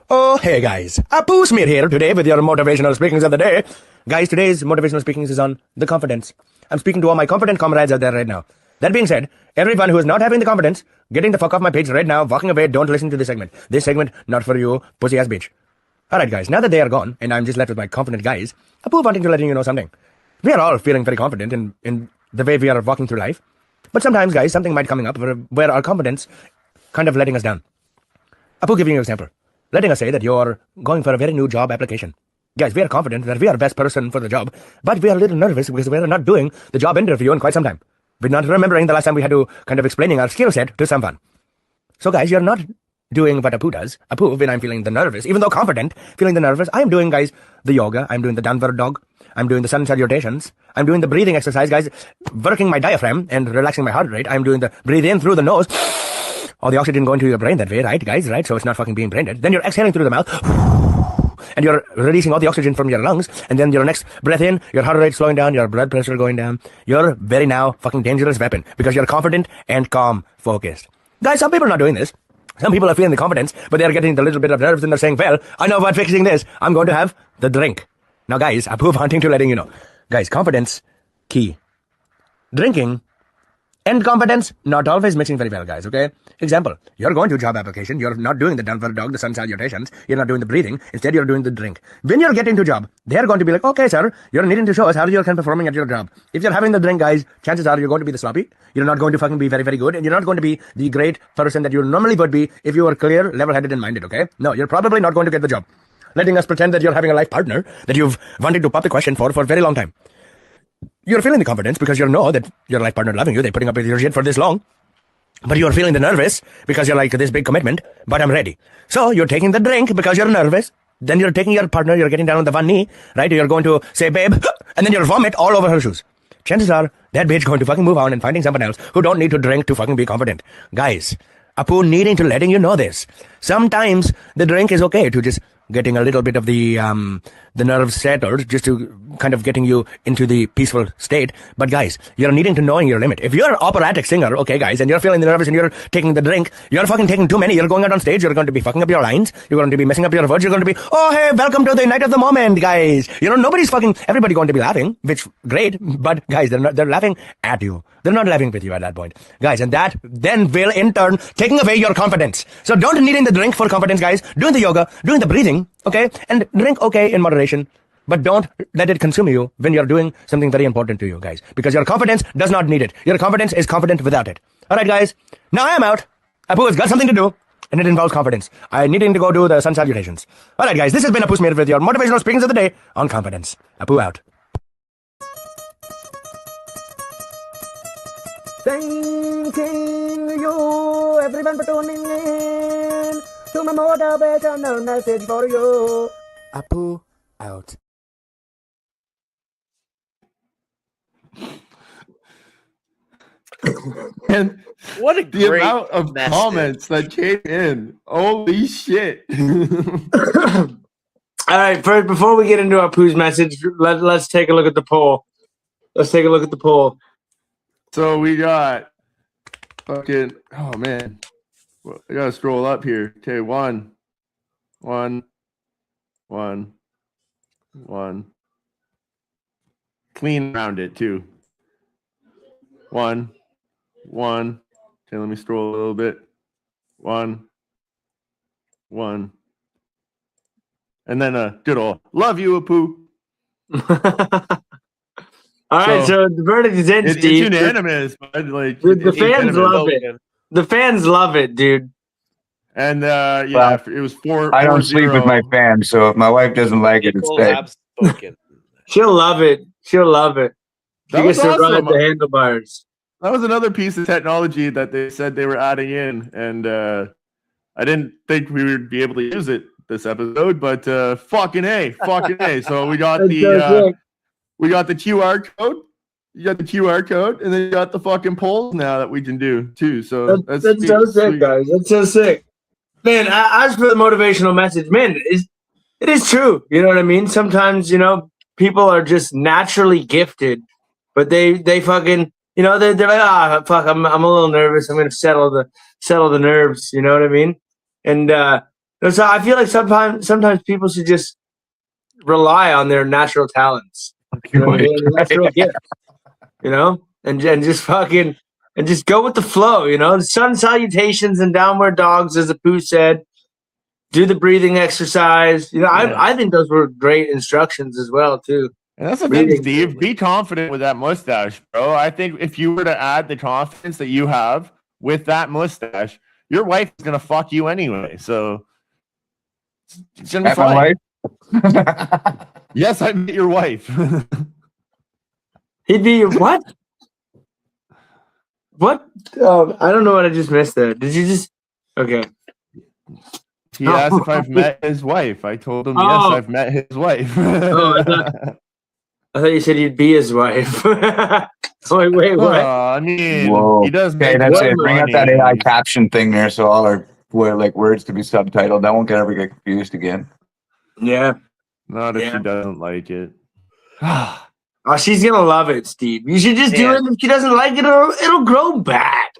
Oh, hey guys, Apu Smear here today with your motivational speakings of the day. Guys, today's motivational speakings is on the confidence. I'm speaking to all my confident comrades out there right now. That being said, everyone who is not having the confidence, getting the fuck off my page right now, walking away, don't listen to this segment. This segment, not for you, pussy-ass bitch. Alright guys, now that they are gone, and I'm just left with my confident guys, Apu wanting to let you know something. We are all feeling very confident in the way we are walking through life. But sometimes, guys, something might coming up where our confidence kind of letting us down. Apu giving you an example. Letting us say that you're going for a very new job application. Guys, we are confident that we are the best person for the job, but we are a little nervous because we are not doing the job interview in quite some time. We're not remembering the last time we had to kind of explaining our skill set to someone. So guys, you're not doing what Apu does. Apu, when I'm feeling the nervous, even though confident, feeling the nervous, I'm doing, guys, the yoga. I'm doing the downward dog. I'm doing the sun salutations. I'm doing the breathing exercise, guys, working my diaphragm and relaxing my heart rate. I'm doing the breathe in through the nose. All the oxygen going to your brain that way, right, guys? Right? So it's not fucking being brain dead. Then you're exhaling through the mouth. And you're releasing all the oxygen from your lungs. And then your next breath in, your heart rate slowing down, your blood pressure going down. You're very now fucking dangerous weapon because you're confident and calm focused. Guys, some people are not doing this. Some people are feeling the confidence, but they're getting the little bit of nerves and they're saying, well, I know about fixing this. I'm going to have the drink. Now, guys, I prove hunting to letting you know. Guys, confidence, key. Drinking and confidence, not always mixing very well, guys, okay? Example, you're going to job application, you're not doing the downward dog, the sun salutations, you're not doing the breathing, instead you're doing the drink. When you're getting to job, they're going to be like, okay, sir, you're needing to show us how you can performing at your job. If you're having the drink, guys, chances are you're going to be the sloppy, you're not going to fucking be very, very good, and you're not going to be the great person that you normally would be if you were clear, level-headed, and minded, okay? No, you're probably not going to get the job. Letting us pretend that you're having a life partner that you've wanted to pop the question for a very long time. You're feeling the confidence because you know that your life partner loving you, they're putting up with your shit for this long. But you're feeling the nervous because you're like, this big commitment, but I'm ready. So you're taking the drink because you're nervous. Then you're taking your partner, you're getting down on the one knee, right? You're going to say, babe, and then you'll vomit all over her shoes. Chances are that bitch going to fucking move on and finding someone else who don't need to drink to fucking be confident. Guys, Apu needing to letting you know this. Sometimes the drink is okay to just getting a little bit of the nerves settled, just to kind of getting you into the peaceful state. But guys, you're needing to knowing your limit. If you're an operatic singer, okay guys, and you're feeling nervous and you're taking the drink, you're fucking taking too many, you're going out on stage, you're going to be fucking up your lines, you're going to be messing up your words, you're going to be, oh hey, welcome to the night of the moment, guys. You know, nobody's fucking, everybody going to be laughing, which great, but guys, they're laughing at you. They're not laughing with you at that point. Guys, and that then will in turn taking away your confidence. So don't needing the drink for confidence, guys. Doing the yoga, doing the breathing, okay? And drink okay in moderation. But don't let it consume you when you're doing something very important to you, guys. Because your confidence does not need it. Your confidence is confident without it. Alright, guys. Now I am out. Apu has got something to do. And it involves confidence. I needing to go do the sun salutations. Alright, guys. This has been Apu Smear with your motivational speakings of the day on confidence. Apu out. Thanking you, everyone, for tuning in to my motivational message for you. Apu out. And what a the great amount of message. comments that came in. Holy shit. All right, first, before we get into Apu's message, let's take a look at the poll. Let's take a look at the poll. So we got fucking, oh man, well, I gotta scroll up here. Okay, one. Clean around it too. One. Okay, let me scroll a little bit. One. And then good old love you, Apu. All right, so the verdict is in, It's Steve. unanimous, but like The fans love it. The fans love it, dude. And Well, it was 4. I don't sleep with my fans, so if my wife doesn't like it, it's dead. She'll love it. She'll love it. She That was gets to run at awesome. the handlebars. That was another piece of technology that they said they were adding in, and I didn't think we would be able to use it this episode, but fucking A. So we got we got the QR code. You got the QR code, and then you got the fucking polls now that we can do too. So That's so sick, guys. That's so sick. Man, as for the motivational message, man, it is true. You know what I mean? Sometimes, people are just naturally gifted, but they fucking, they're like, fuck, I'm a little nervous. I'm gonna settle the nerves. You know what I mean? And so I feel like sometimes people should just rely on their natural talents. You know what I mean? Natural gift. And just fucking and just go with the flow. Sun salutations and downward dogs, as Apu said. Do the breathing exercise. I think those were great instructions as well too. And that's the thing, Steve. Be confident with that mustache, bro. I think if you were to add the confidence that you have with that mustache, your wife is gonna fuck you anyway. So it's gonna be fine. Yes, I met your wife. He'd be your what? What? I don't know what I just missed there. Did you just? Okay. He asked if I've met his wife. I told him, yes, Oh. I've met his wife. Oh, I thought you said you'd be his wife. wait, what? I mean, Whoa. he does Okay, make that's good it. Bring up money. that AI caption thing there, so all our words can be subtitled. I won't ever get confused again. Yeah. Not if she doesn't like it. Oh, she's gonna love it, Steve. You should just do it. If she doesn't like it, it'll grow back.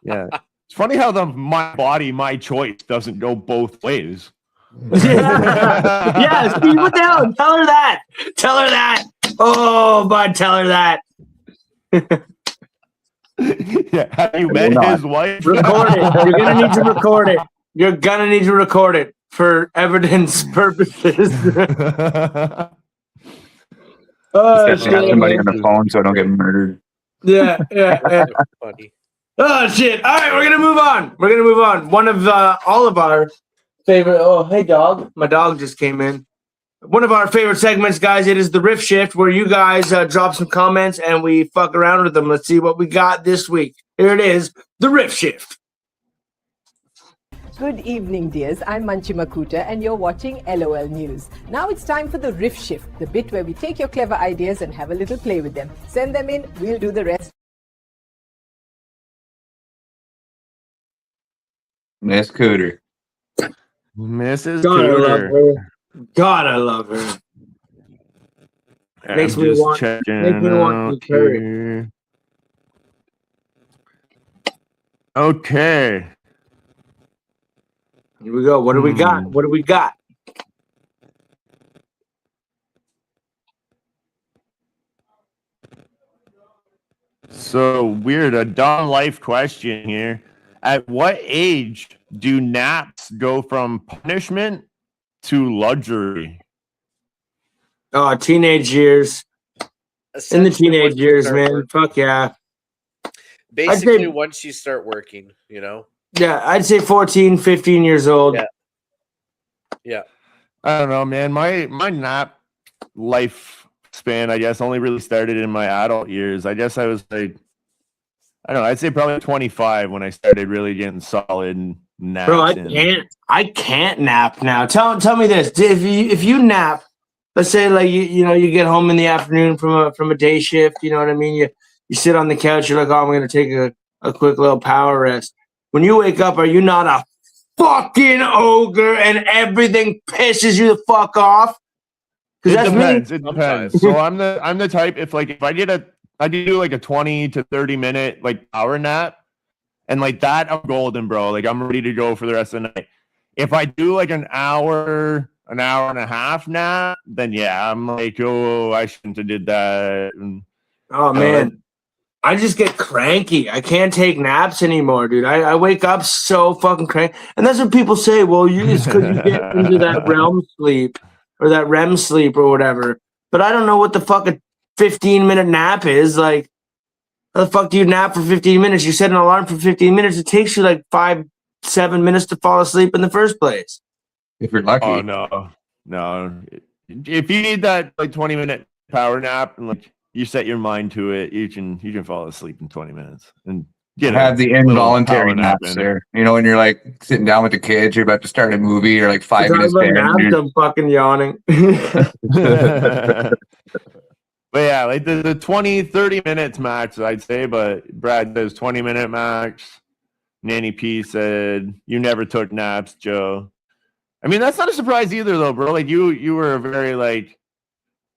Yeah. It's funny how the my body, my choice doesn't go both ways. Yeah, Steve, what the hell? Tell her that. Tell her that. Oh, bud, tell her that. Yeah. Have you met his wife? Record it. You're gonna need to record it. You're gonna need to record it for evidence purposes. Oh, Just gotta have somebody on the phone so I don't get murdered. Yeah. Funny. Oh shit! All right, we're gonna move on. One of all of our favorite. Oh, hey dog! My dog just came in. One of our favorite segments, guys. It is the Riff Shift, where you guys drop some comments and we fuck around with them. Let's see what we got this week. Here it is, the Riff Shift. Good evening, dears. I'm Manchi Makuta, and you're watching LOL News. Now it's time for the Riff Shift, the bit where we take your clever ideas and have a little play with them. Send them in, we'll do the rest. Miss Cooter. Mrs. God, I love Cooter. her. God, I love her. Makes me want to curry. Here. Okay. Here we go. What do we got? What do we got? So weird, a dumb life question here. At what age do naps go from punishment to luxury? Oh, teenage years. In the teenage years, man. Fuck yeah. Basically, once you start working, you know? Yeah, I'd say 14, 15 years old. Yeah. I don't know, man. My nap lifespan, I guess, only really started in my adult years. I guess I was like, I don't know, I'd say probably 25 when I started really getting solid naps. Bro, I can't nap now. Tell me this. If you nap, let's say like you get home in the afternoon from a day shift, you know what I mean? You sit on the couch, you're like, oh, I'm gonna take a quick little power rest. When you wake up, are you not a fucking ogre and everything pisses you the fuck off? It depends. It depends. So I'm the type, if I do like a 20 to 30 minute like power nap, and like that, I'm golden, bro. Like I'm ready to go for the rest of the night. If I do like an hour and a half nap, then yeah, I'm like, oh, I shouldn't have did that. And, oh man, I just get cranky. I can't take naps anymore, dude. I wake up so fucking cranky, and that's what people say. Well, it's because you get into that realm sleep or that REM sleep or whatever. But I don't know what the fuck a 15-minute nap is. Like, how the fuck do you nap for 15 minutes? You set an alarm for 15 minutes. It takes you like 5-7 minutes to fall asleep in the first place. If you're lucky. Oh no. If you need that like 20-minute power nap and like you set your mind to it, you can fall asleep in 20 minutes and have the involuntary naps there. You know, when you're like sitting down with the kids, you're about to start a movie, or like 5 minutes there. I'm fucking yawning. But yeah, like the 20, 30 minutes max, I'd say. But Brad says 20-minute max. Nanny P said, you never took naps, Joe. I mean, that's not a surprise either, though, bro. Like you were a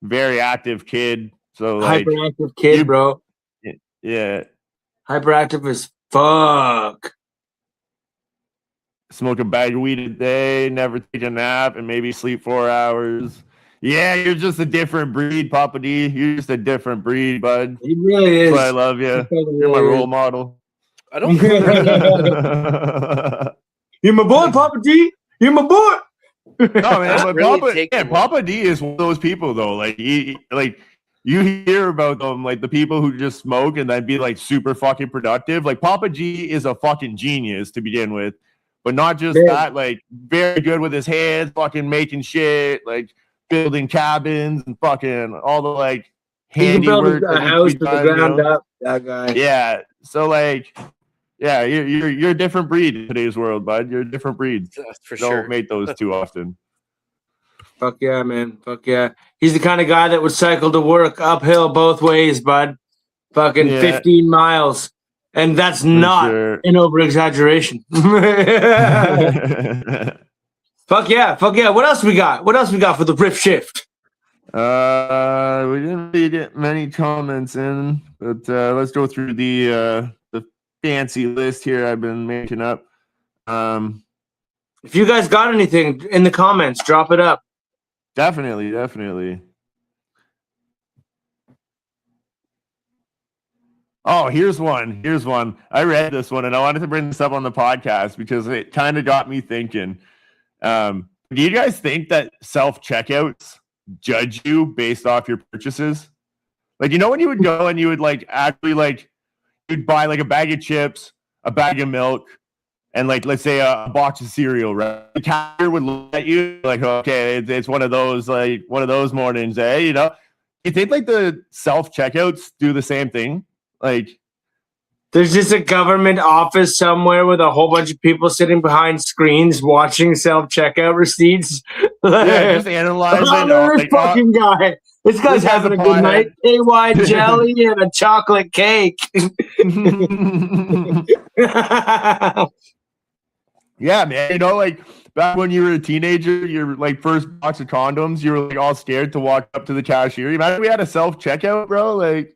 very active kid. So like hyperactive kid, bro. Yeah. Hyperactive as fuck. Smoke a bag of weed a day, never take a nap, and maybe sleep 4 hours. Yeah, you're just a different breed, Papa D. You're just a different breed, bud. He really is. That's why I love you. You're my role model. I don't. You're my boy, Papa D. You're my boy. No, man, but Papa D is one of those people, though. Like, you hear about them, like the people who just smoke and then be like super fucking productive. Like Papa G is a fucking genius to begin with, but not just that. Like, very good with his hands, fucking making shit, like building cabins and fucking all the like handiwork. A house to the ground up. That guy. Yeah. So like, Yeah, you're a different breed in today's world, bud. You're a different breed. That's for Don't sure. make those too often. Fuck yeah, man. Fuck yeah. He's the kind of guy that would cycle to work uphill both ways, bud. Fucking Yeah. 15 miles. And that's not sure. an over exaggeration. Fuck yeah. Fuck yeah. What else we got? What else we got for the riff shift? We didn't really get many comments in, but let's go through the fancy list here I've been making up. If you guys got anything in the comments, drop it up. Definitely. Oh, here's one. I read this one and I wanted to bring this up on the podcast because it kind of got me thinking. Do you guys think that self-checkouts judge you based off your purchases? Like, you know, when you would go and you would like actually like you'd buy like a bag of chips, a bag of milk, and like let's say a box of cereal, right? The cashier would look at you like, okay, it's one of those mornings, eh? You know, you think like the self-checkouts do the same thing? Like, there's just a government office somewhere with a whole bunch of people sitting behind screens watching self-checkout receipts. Yeah, just analyzing. This fucking guy. This guy's having a good night. KY jelly and a chocolate cake. Yeah, man. You know, like back when you were a teenager, your like first box of condoms, you were like all scared to walk up to the cashier. You imagine we had a self-checkout, bro? Like,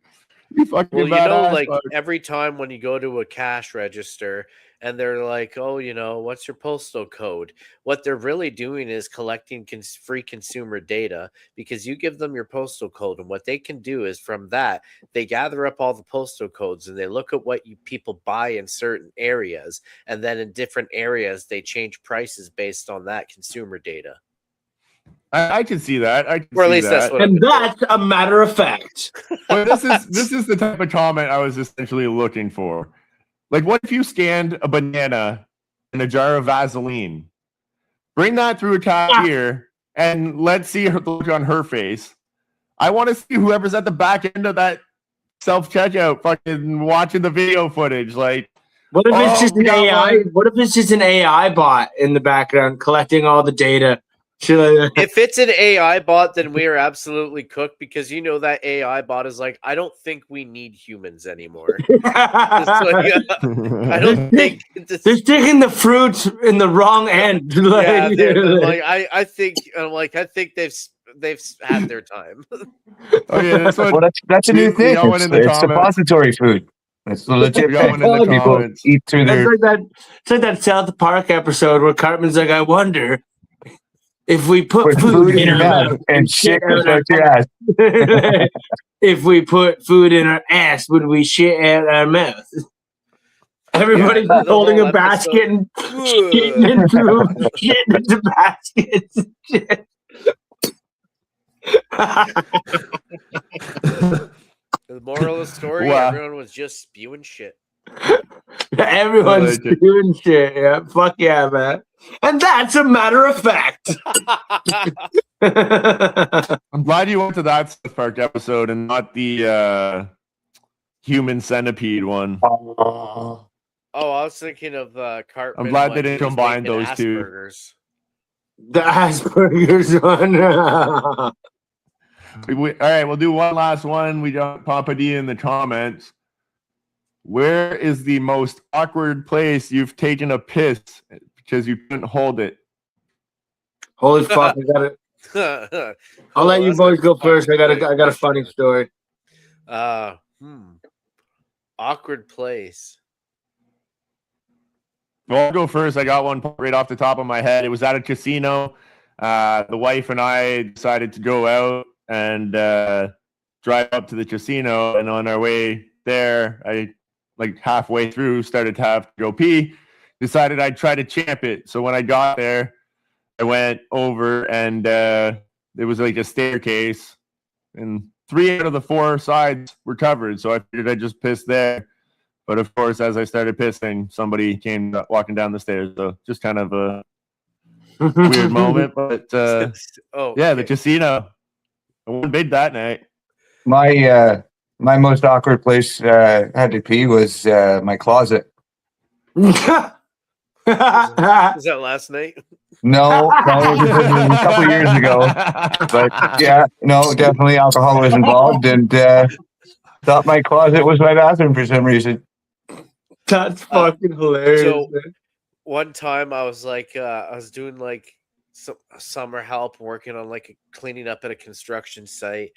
you fucking Well, you know, badass, like fuck. every time when you go to a cash register and they're like, oh, you know, what's your postal code? What they're really doing is collecting free consumer data because you give them your postal code. And what they can do is from that, they gather up all the postal codes and they look at what people buy in certain areas. And then in different areas, they change prices based on that consumer data. I can see that. Or at least that's what. And that's a matter of fact. But this is the type of comment I was essentially looking for. Like, what if you scanned a banana and a jar of Vaseline? Bring that through a cashier and let's see her look on her face. I want to see whoever's at the back end of that self-checkout fucking watching the video footage. Like, what if it's just an AI? What if it's just an AI bot in the background collecting all the data? If it's an AI bot, then we are absolutely cooked because you know that AI bot is like, I don't think we need humans anymore. I don't think they're sticking the fruit in the wrong end. Yeah, I think they've had their time. Oh yeah, that's what. Well, that's a new thing. It's suppository food. It's a legit thing. People eat through their. It's like that South Park episode where Cartman's like, I wonder if we put food in our mouth and shit out your ass. If we put food in our ass, would we shit out our mouth? Everybody's holding a basket and shitting into baskets. The moral of the story: everyone was just spewing shit. Everyone's doing shit. Yeah, fuck yeah, man. And that's a matter of fact. I'm glad you went to that South Park episode and not the human centipede one. Oh, I was thinking of Cartman. I'm glad they didn't combine those two. The Asperger's one. All right, we'll do one last one. We got Papa D in the comments. Where is the most awkward place you've taken a piss because you couldn't hold it? Holy fuck! I got it. I'll let you boys go first. I got a funny story. Awkward place. Well, I'll go first. I got one right off the top of my head. It was at a casino. The wife and I decided to go out and drive up to the casino. And on our way there, I, like halfway through, started to have to go pee. Decided I'd try to champ it. So when I got there, I went over and there was like a staircase. And 3 out of the 4 sides were covered. So I figured I'd just piss there. But of course, as I started pissing, somebody came walking down the stairs. So just kind of a weird moment. But yeah, the casino. I won big that night. My most awkward place I had to pee was my closet. Was that last night? No, it was a couple years ago. But yeah, no, definitely alcohol was involved, and thought my closet was my bathroom for some reason. That's fucking hilarious. So man. one time I was like, I was doing like some summer help, working on like cleaning up at a construction site,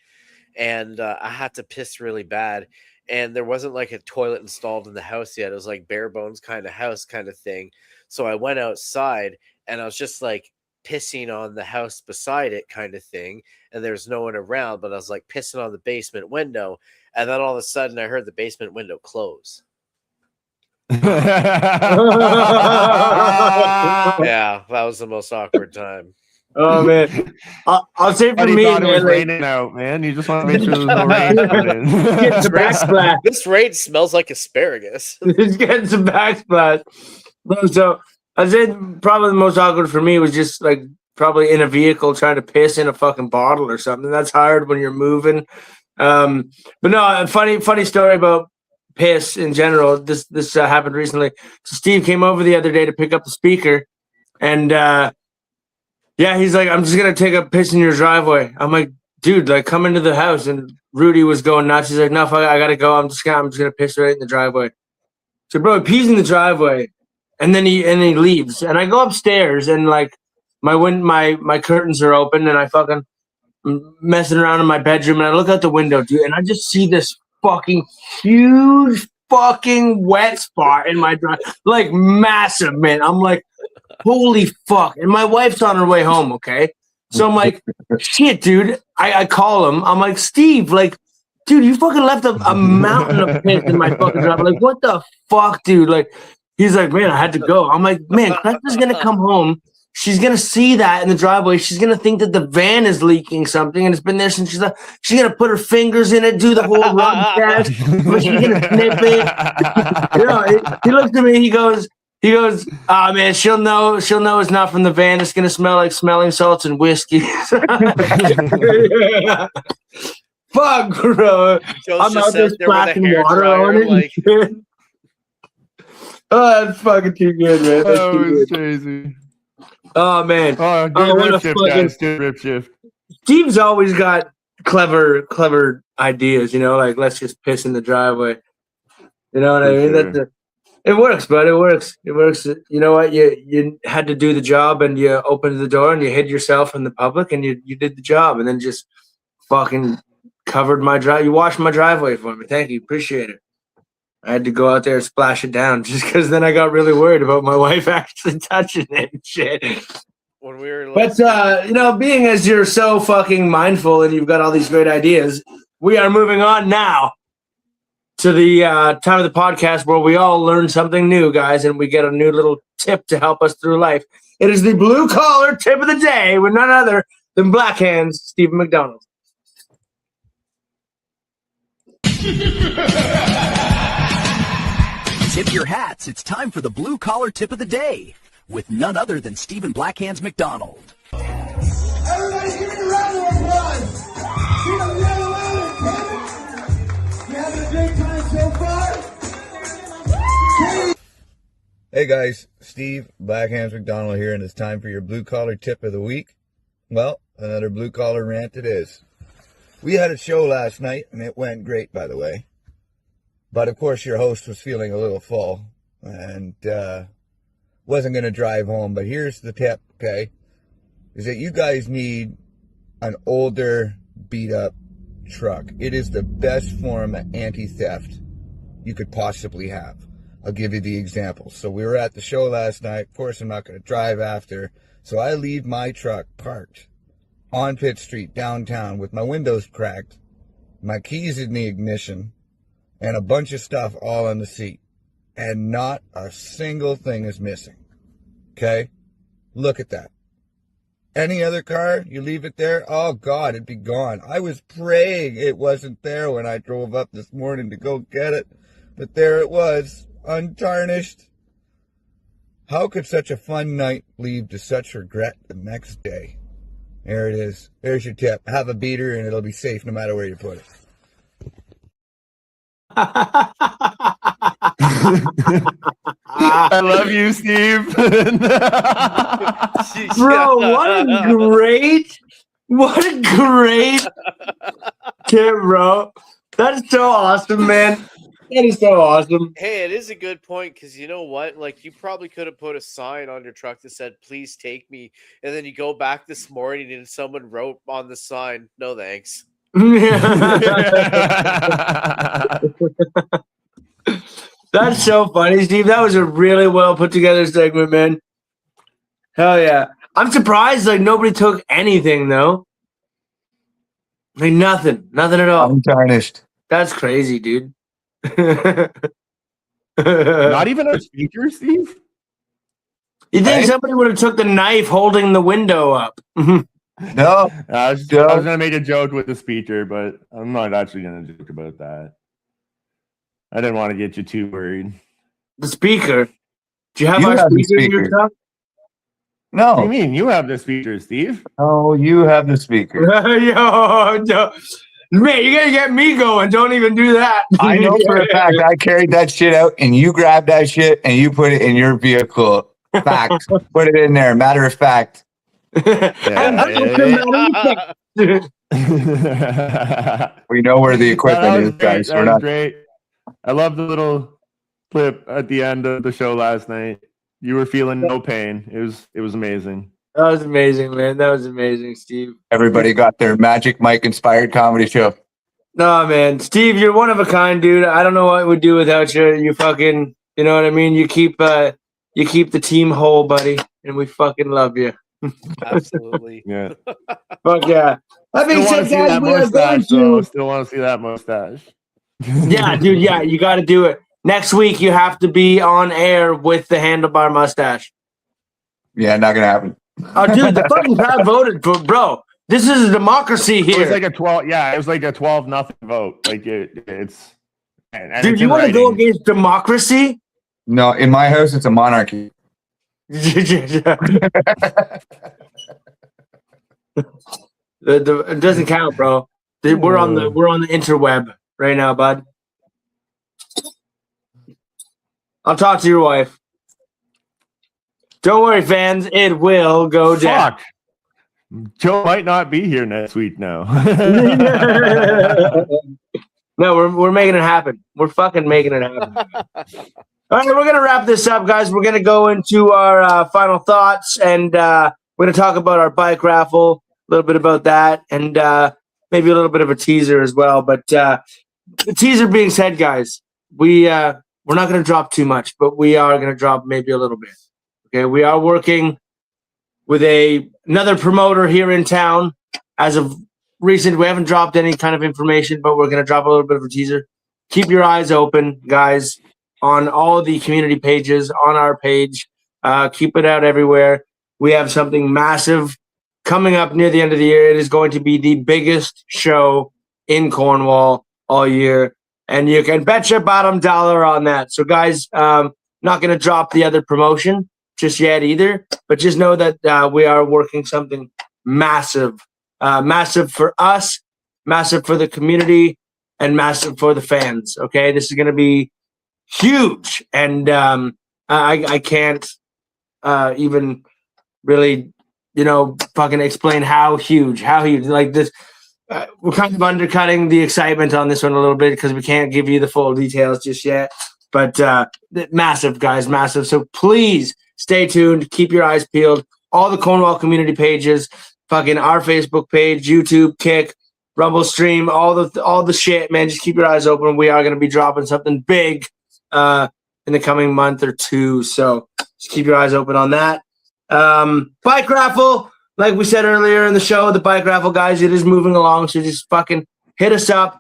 and I had to piss really bad. And there wasn't like a toilet installed in the house yet. It was like bare bones kind of house kind of thing. So I went outside and I was just like pissing on the house beside it kind of thing. And there's no one around, but I was like pissing on the basement window. And then all of a sudden I heard the basement window close. Yeah, that was the most awkward time. Oh man, I'll say for me, thought it was man, like, raining out, man. You just want to make sure there's no rain coming in. getting some backsplash. This rain smells like asparagus. He's getting some backsplash. So I said probably the most awkward for me was just like probably in a vehicle trying to piss in a fucking bottle or something. That's hard when you're moving. But no, a funny story about piss in general. This happened recently. So Steve came over the other day to pick up the speaker, and yeah, he's like, I'm just gonna take a piss in your driveway. I'm like, dude, like come into the house. And Rudy was going nuts. He's like, no, fuck, I gotta go. I'm just gonna piss right in the driveway. So bro, he pees in the driveway, and then he leaves. And I go upstairs, and like my curtains are open, and I fucking messing around in my bedroom, and I look out the window, dude, and I just see this fucking huge fucking wet spot in my drive, like massive, man. I'm like, holy fuck. And my wife's on her way home, okay? So I'm like, shit, dude. I call him. I'm like, Steve, like, dude, you fucking left a mountain of piss in my fucking drive. Like, what the fuck, dude? Like, he's like, man, I had to go. I'm like, man, Cresta's gonna come home. She's gonna see that in the driveway. She's gonna think that the van is leaking something, and it's been there since she's like, she's gonna put her fingers in it, do the whole rub test. She's gonna snip it. You know, he looks at me. He goes, oh man, she'll know it's not from the van. It's gonna smell like smelling salts and whiskey. Yeah. Fuck, bro. I'm out there splashing water on it. Like... Oh, that's fucking too good, man. That's Oh, too it's good. crazy. Oh man. Oh, good what a rip shift, fucking- guys. Good rip shift. Steve's always got clever ideas, you know, like let's just piss in the driveway. You know what I mean? Sure. It works, bud. It works. It works. You know what? You had to do the job, and you opened the door, and you hid yourself in the public, and you did the job, and then just fucking covered my drive. You washed my driveway for me. Thank you. Appreciate it. I had to go out there and splash it down just because then I got really worried about my wife actually touching it and shit. When we were like, But, you know, being as you're so fucking mindful and you've got all these great ideas, we are moving on now to the time of the podcast where we all learn something new, guys, and we get a new little tip to help us through life. It is the blue collar tip of the day with none other than Black Hands Stephen McDonald. Tip your hats. It's time for the blue collar tip of the day with none other than Stephen Blackhands McDonald. Everybody give me a round of applause. Give them the other round, damn it. You having a great time so far? Hey guys, Steve Blackhands McDonald here, and it's time for your blue collar tip of the week. Well, another blue collar rant it is. We had a show last night, and it went great, by the way. But of course, your host was feeling a little full and wasn't going to drive home. But here's the tip, okay? Is that you guys need an older, beat-up truck. It is the best form of anti-theft you could possibly have. I'll give you the example. So we were at the show last night. Of course, I'm not going to drive after. So I leave my truck parked on Pitt Street downtown with my windows cracked, my keys in the ignition, and a bunch of stuff all on the seat. And not a single thing is missing. Okay? Look at that. Any other car, you leave it there, oh God, it'd be gone. I was praying it wasn't there when I drove up this morning to go get it. But there it was, untarnished. How could such a fun night lead to such regret the next day? There it is. There's your tip. Have a beater and it'll be safe no matter where you put it. I love you, Steve. Bro, what a great tip, bro. That's so awesome, man. That is so awesome. Hey, it is a good point because you know what? Like, you probably could have put a sign on your truck that said, "Please take me," and then you go back this morning and someone wrote on the sign, "No thanks." That's so funny, Steve. That was a really well put together segment, man. Hell yeah. I'm surprised like nobody took anything though. Like nothing at all. Untarnished. That's crazy, dude. Not even a speaker, Steve? You think somebody would have took the knife holding the window up? No. I was going to make a joke with the speaker, but I'm not actually going to joke about that. I didn't want to get you too worried. The speaker? Do you have our speaker in your truck? No. What do you mean? You have the speaker, Steve. Oh, you have the speaker. Yo, man, you got to get me going. Don't even do that. I know for a fact I carried that shit out and you grabbed that shit and you put it in your vehicle. Fact. Put it in there. Matter of fact. We know where the equipment is, guys. That was great. I love the little clip at the end of the show last night. You were feeling no pain. It was amazing. That was amazing, man. That was amazing, Steve. Everybody got their Magic Mike inspired comedy show. No, man. Steve, you're one of a kind, dude. I don't know what we'd do without you. You fucking, you know what I mean? You keep the team whole, buddy. And we fucking love you. Absolutely. Yeah. Fuck yeah. That being said, guys, we are going to... Still want to see that mustache. Yeah, dude. Yeah, you got to do it. Next week, you have to be on air with the handlebar mustache. Yeah, not going to happen. Oh, dude, the fucking crowd voted for, bro. This is a democracy here. It was like a 12. Yeah, it was like a 12-0 vote. Like it's. And dude, it's you want to go against democracy? No, in my house, it's a monarchy. It doesn't count, bro. We're on the interweb right now, bud. I'll talk to your wife. Don't worry, fans. It will go down. Fuck. Joe might not be here next week now. No, we're making it happen. We're fucking making it happen. All right, we're going to wrap this up, guys. We're going to go into our final thoughts, and we're going to talk about our bike raffle, a little bit about that, and maybe a little bit of a teaser as well. But the teaser being said, guys, we're not going to drop too much, but we are going to drop maybe a little bit. Okay, we are working with another promoter here in town. As of recent, we haven't dropped any kind of information, but we're going to drop a little bit of a teaser. Keep your eyes open, guys, on all the community pages, on our page. Keep it out everywhere. We have something massive coming up near the end of the year. It is going to be the biggest show in Cornwall all year, and you can bet your bottom dollar on that. So, guys, not going to drop the other promotion just yet either, but just know that we are working something massive. Massive for us, massive for the community, and massive for the fans. Okay, this is going to be huge, and I can't even really, fucking explain how huge. Like this, we're kind of undercutting the excitement on this one a little bit because we can't give you the full details just yet. But massive, guys, massive. So please stay tuned. Keep your eyes peeled. All the Cornwall community pages. Fucking our Facebook page, YouTube, Kick, Rumble Stream, all the shit, man. Just keep your eyes open. We are going to be dropping something big in the coming month or two. So just keep your eyes open on that. Bike raffle, like we said earlier in the show, the bike raffle, guys, it is moving along. So just fucking hit us up.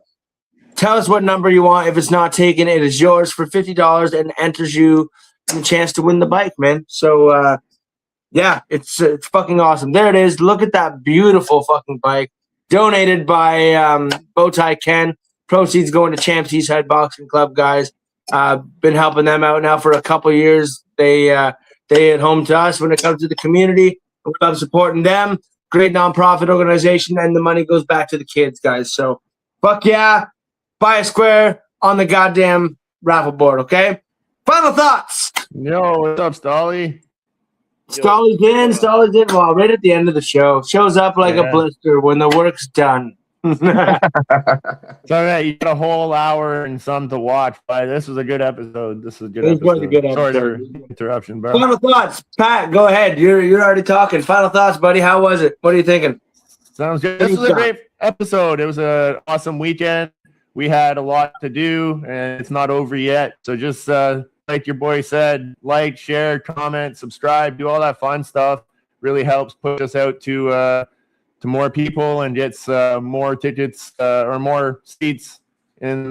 Tell us what number you want. If it's not taken, it is yours for $50 and enters you in the chance to win the bike, man. So, yeah, it's fucking awesome. There it is. Look at that beautiful fucking bike. Donated by Bowtie Ken. Proceeds going to Champs Eastside Boxing Club, guys. Been helping them out now for a couple years. They at home to us when it comes to the community. We love supporting them. Great nonprofit organization, and the money goes back to the kids, guys. So, fuck yeah. Buy a square on the goddamn raffle board, okay? Final thoughts. Yo, what's up, Stolly? Stolly's in. Well, right at the end of the show. Shows up like a blister when the work's done. So yeah, you got a whole hour and some to watch, but this was a good episode. This is a good episode. Sorry for interruption, bro. Final thoughts, Pat. Go ahead. You're already talking. Final thoughts, buddy. How was it? What are you thinking? Sounds good. This was a great episode. It was an awesome weekend. We had a lot to do, and it's not over yet. So just like your boy said, like, share, comment, subscribe, do all that fun stuff. Really helps push us out to more people and gets more tickets or more seats in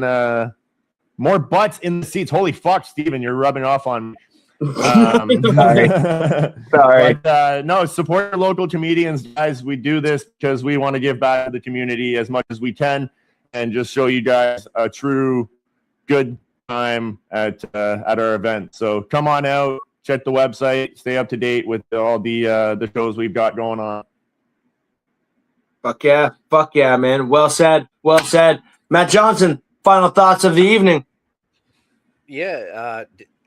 more butts in the seats. Holy fuck, Steven, you're rubbing off on me. Sorry. But, no, support your local comedians, guys. We do this because we want to give back to the community as much as we can and just show you guys a true good time at our event. So come on out, check the website, stay up to date with all the shows we've got going on. Fuck yeah, man. Well said. Matt Johnson, final thoughts of the evening. Yeah,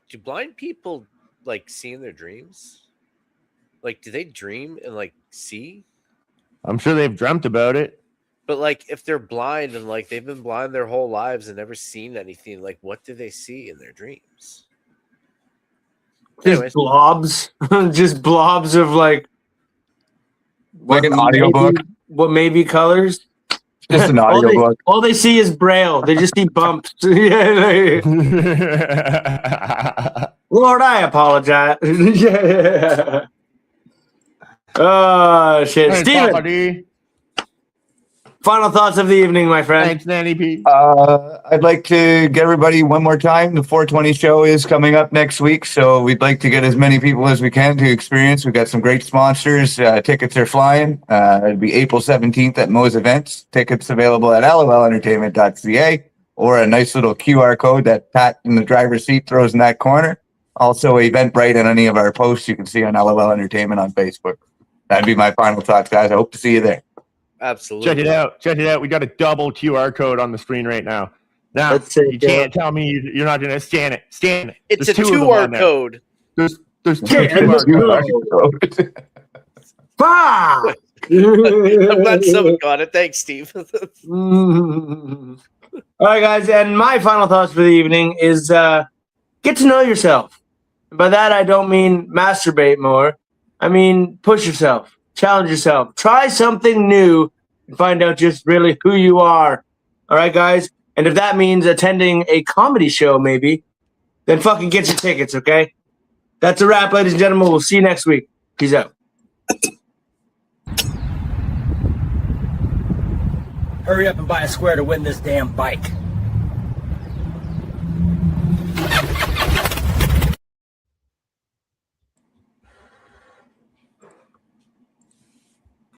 do blind people like see in their dreams? Like, do they dream and like see? I'm sure they've dreamt about it. But like, if they're blind and like they've been blind their whole lives and never seen anything, like, what do they see in their dreams? Just blobs, just blobs of like an audiobook. What maybe colors? Just an audiobook. All they see is Braille. They just see bumps. Lord, I apologize. Oh shit, Hey, Steven. Final thoughts of the evening, my friend. Thanks, Nanny P. I'd like to get everybody one more time. The 420 show is coming up next week, so we'd like to get as many people as we can to experience. We've got some great sponsors. Tickets are flying. It'll be April 17th at Moe's Events. Tickets available at lolentertainment.ca or a nice little QR code that Pat in the driver's seat throws in that corner. Also, Eventbrite and any of our posts you can see on LOL Entertainment on Facebook. That'd be my final thoughts, guys. I hope to see you there. Absolutely. Check it out. We got a double QR code on the screen right now. Now, you can't tell me you're not going to scan it. Scan it. It's a QR code. There's two QR codes. Fuck! I'm glad someone got it. Thanks, Steve. All right, guys. And my final thoughts for the evening is get to know yourself. By that, I don't mean masturbate more. I mean, push yourself, challenge yourself, try something new, and find out just really who you are. All right, guys? And if that means attending a comedy show, maybe, then fucking get your tickets, okay? That's a wrap, ladies and gentlemen. We'll see you next week. Peace out. Hurry up and buy a square to win this damn bike.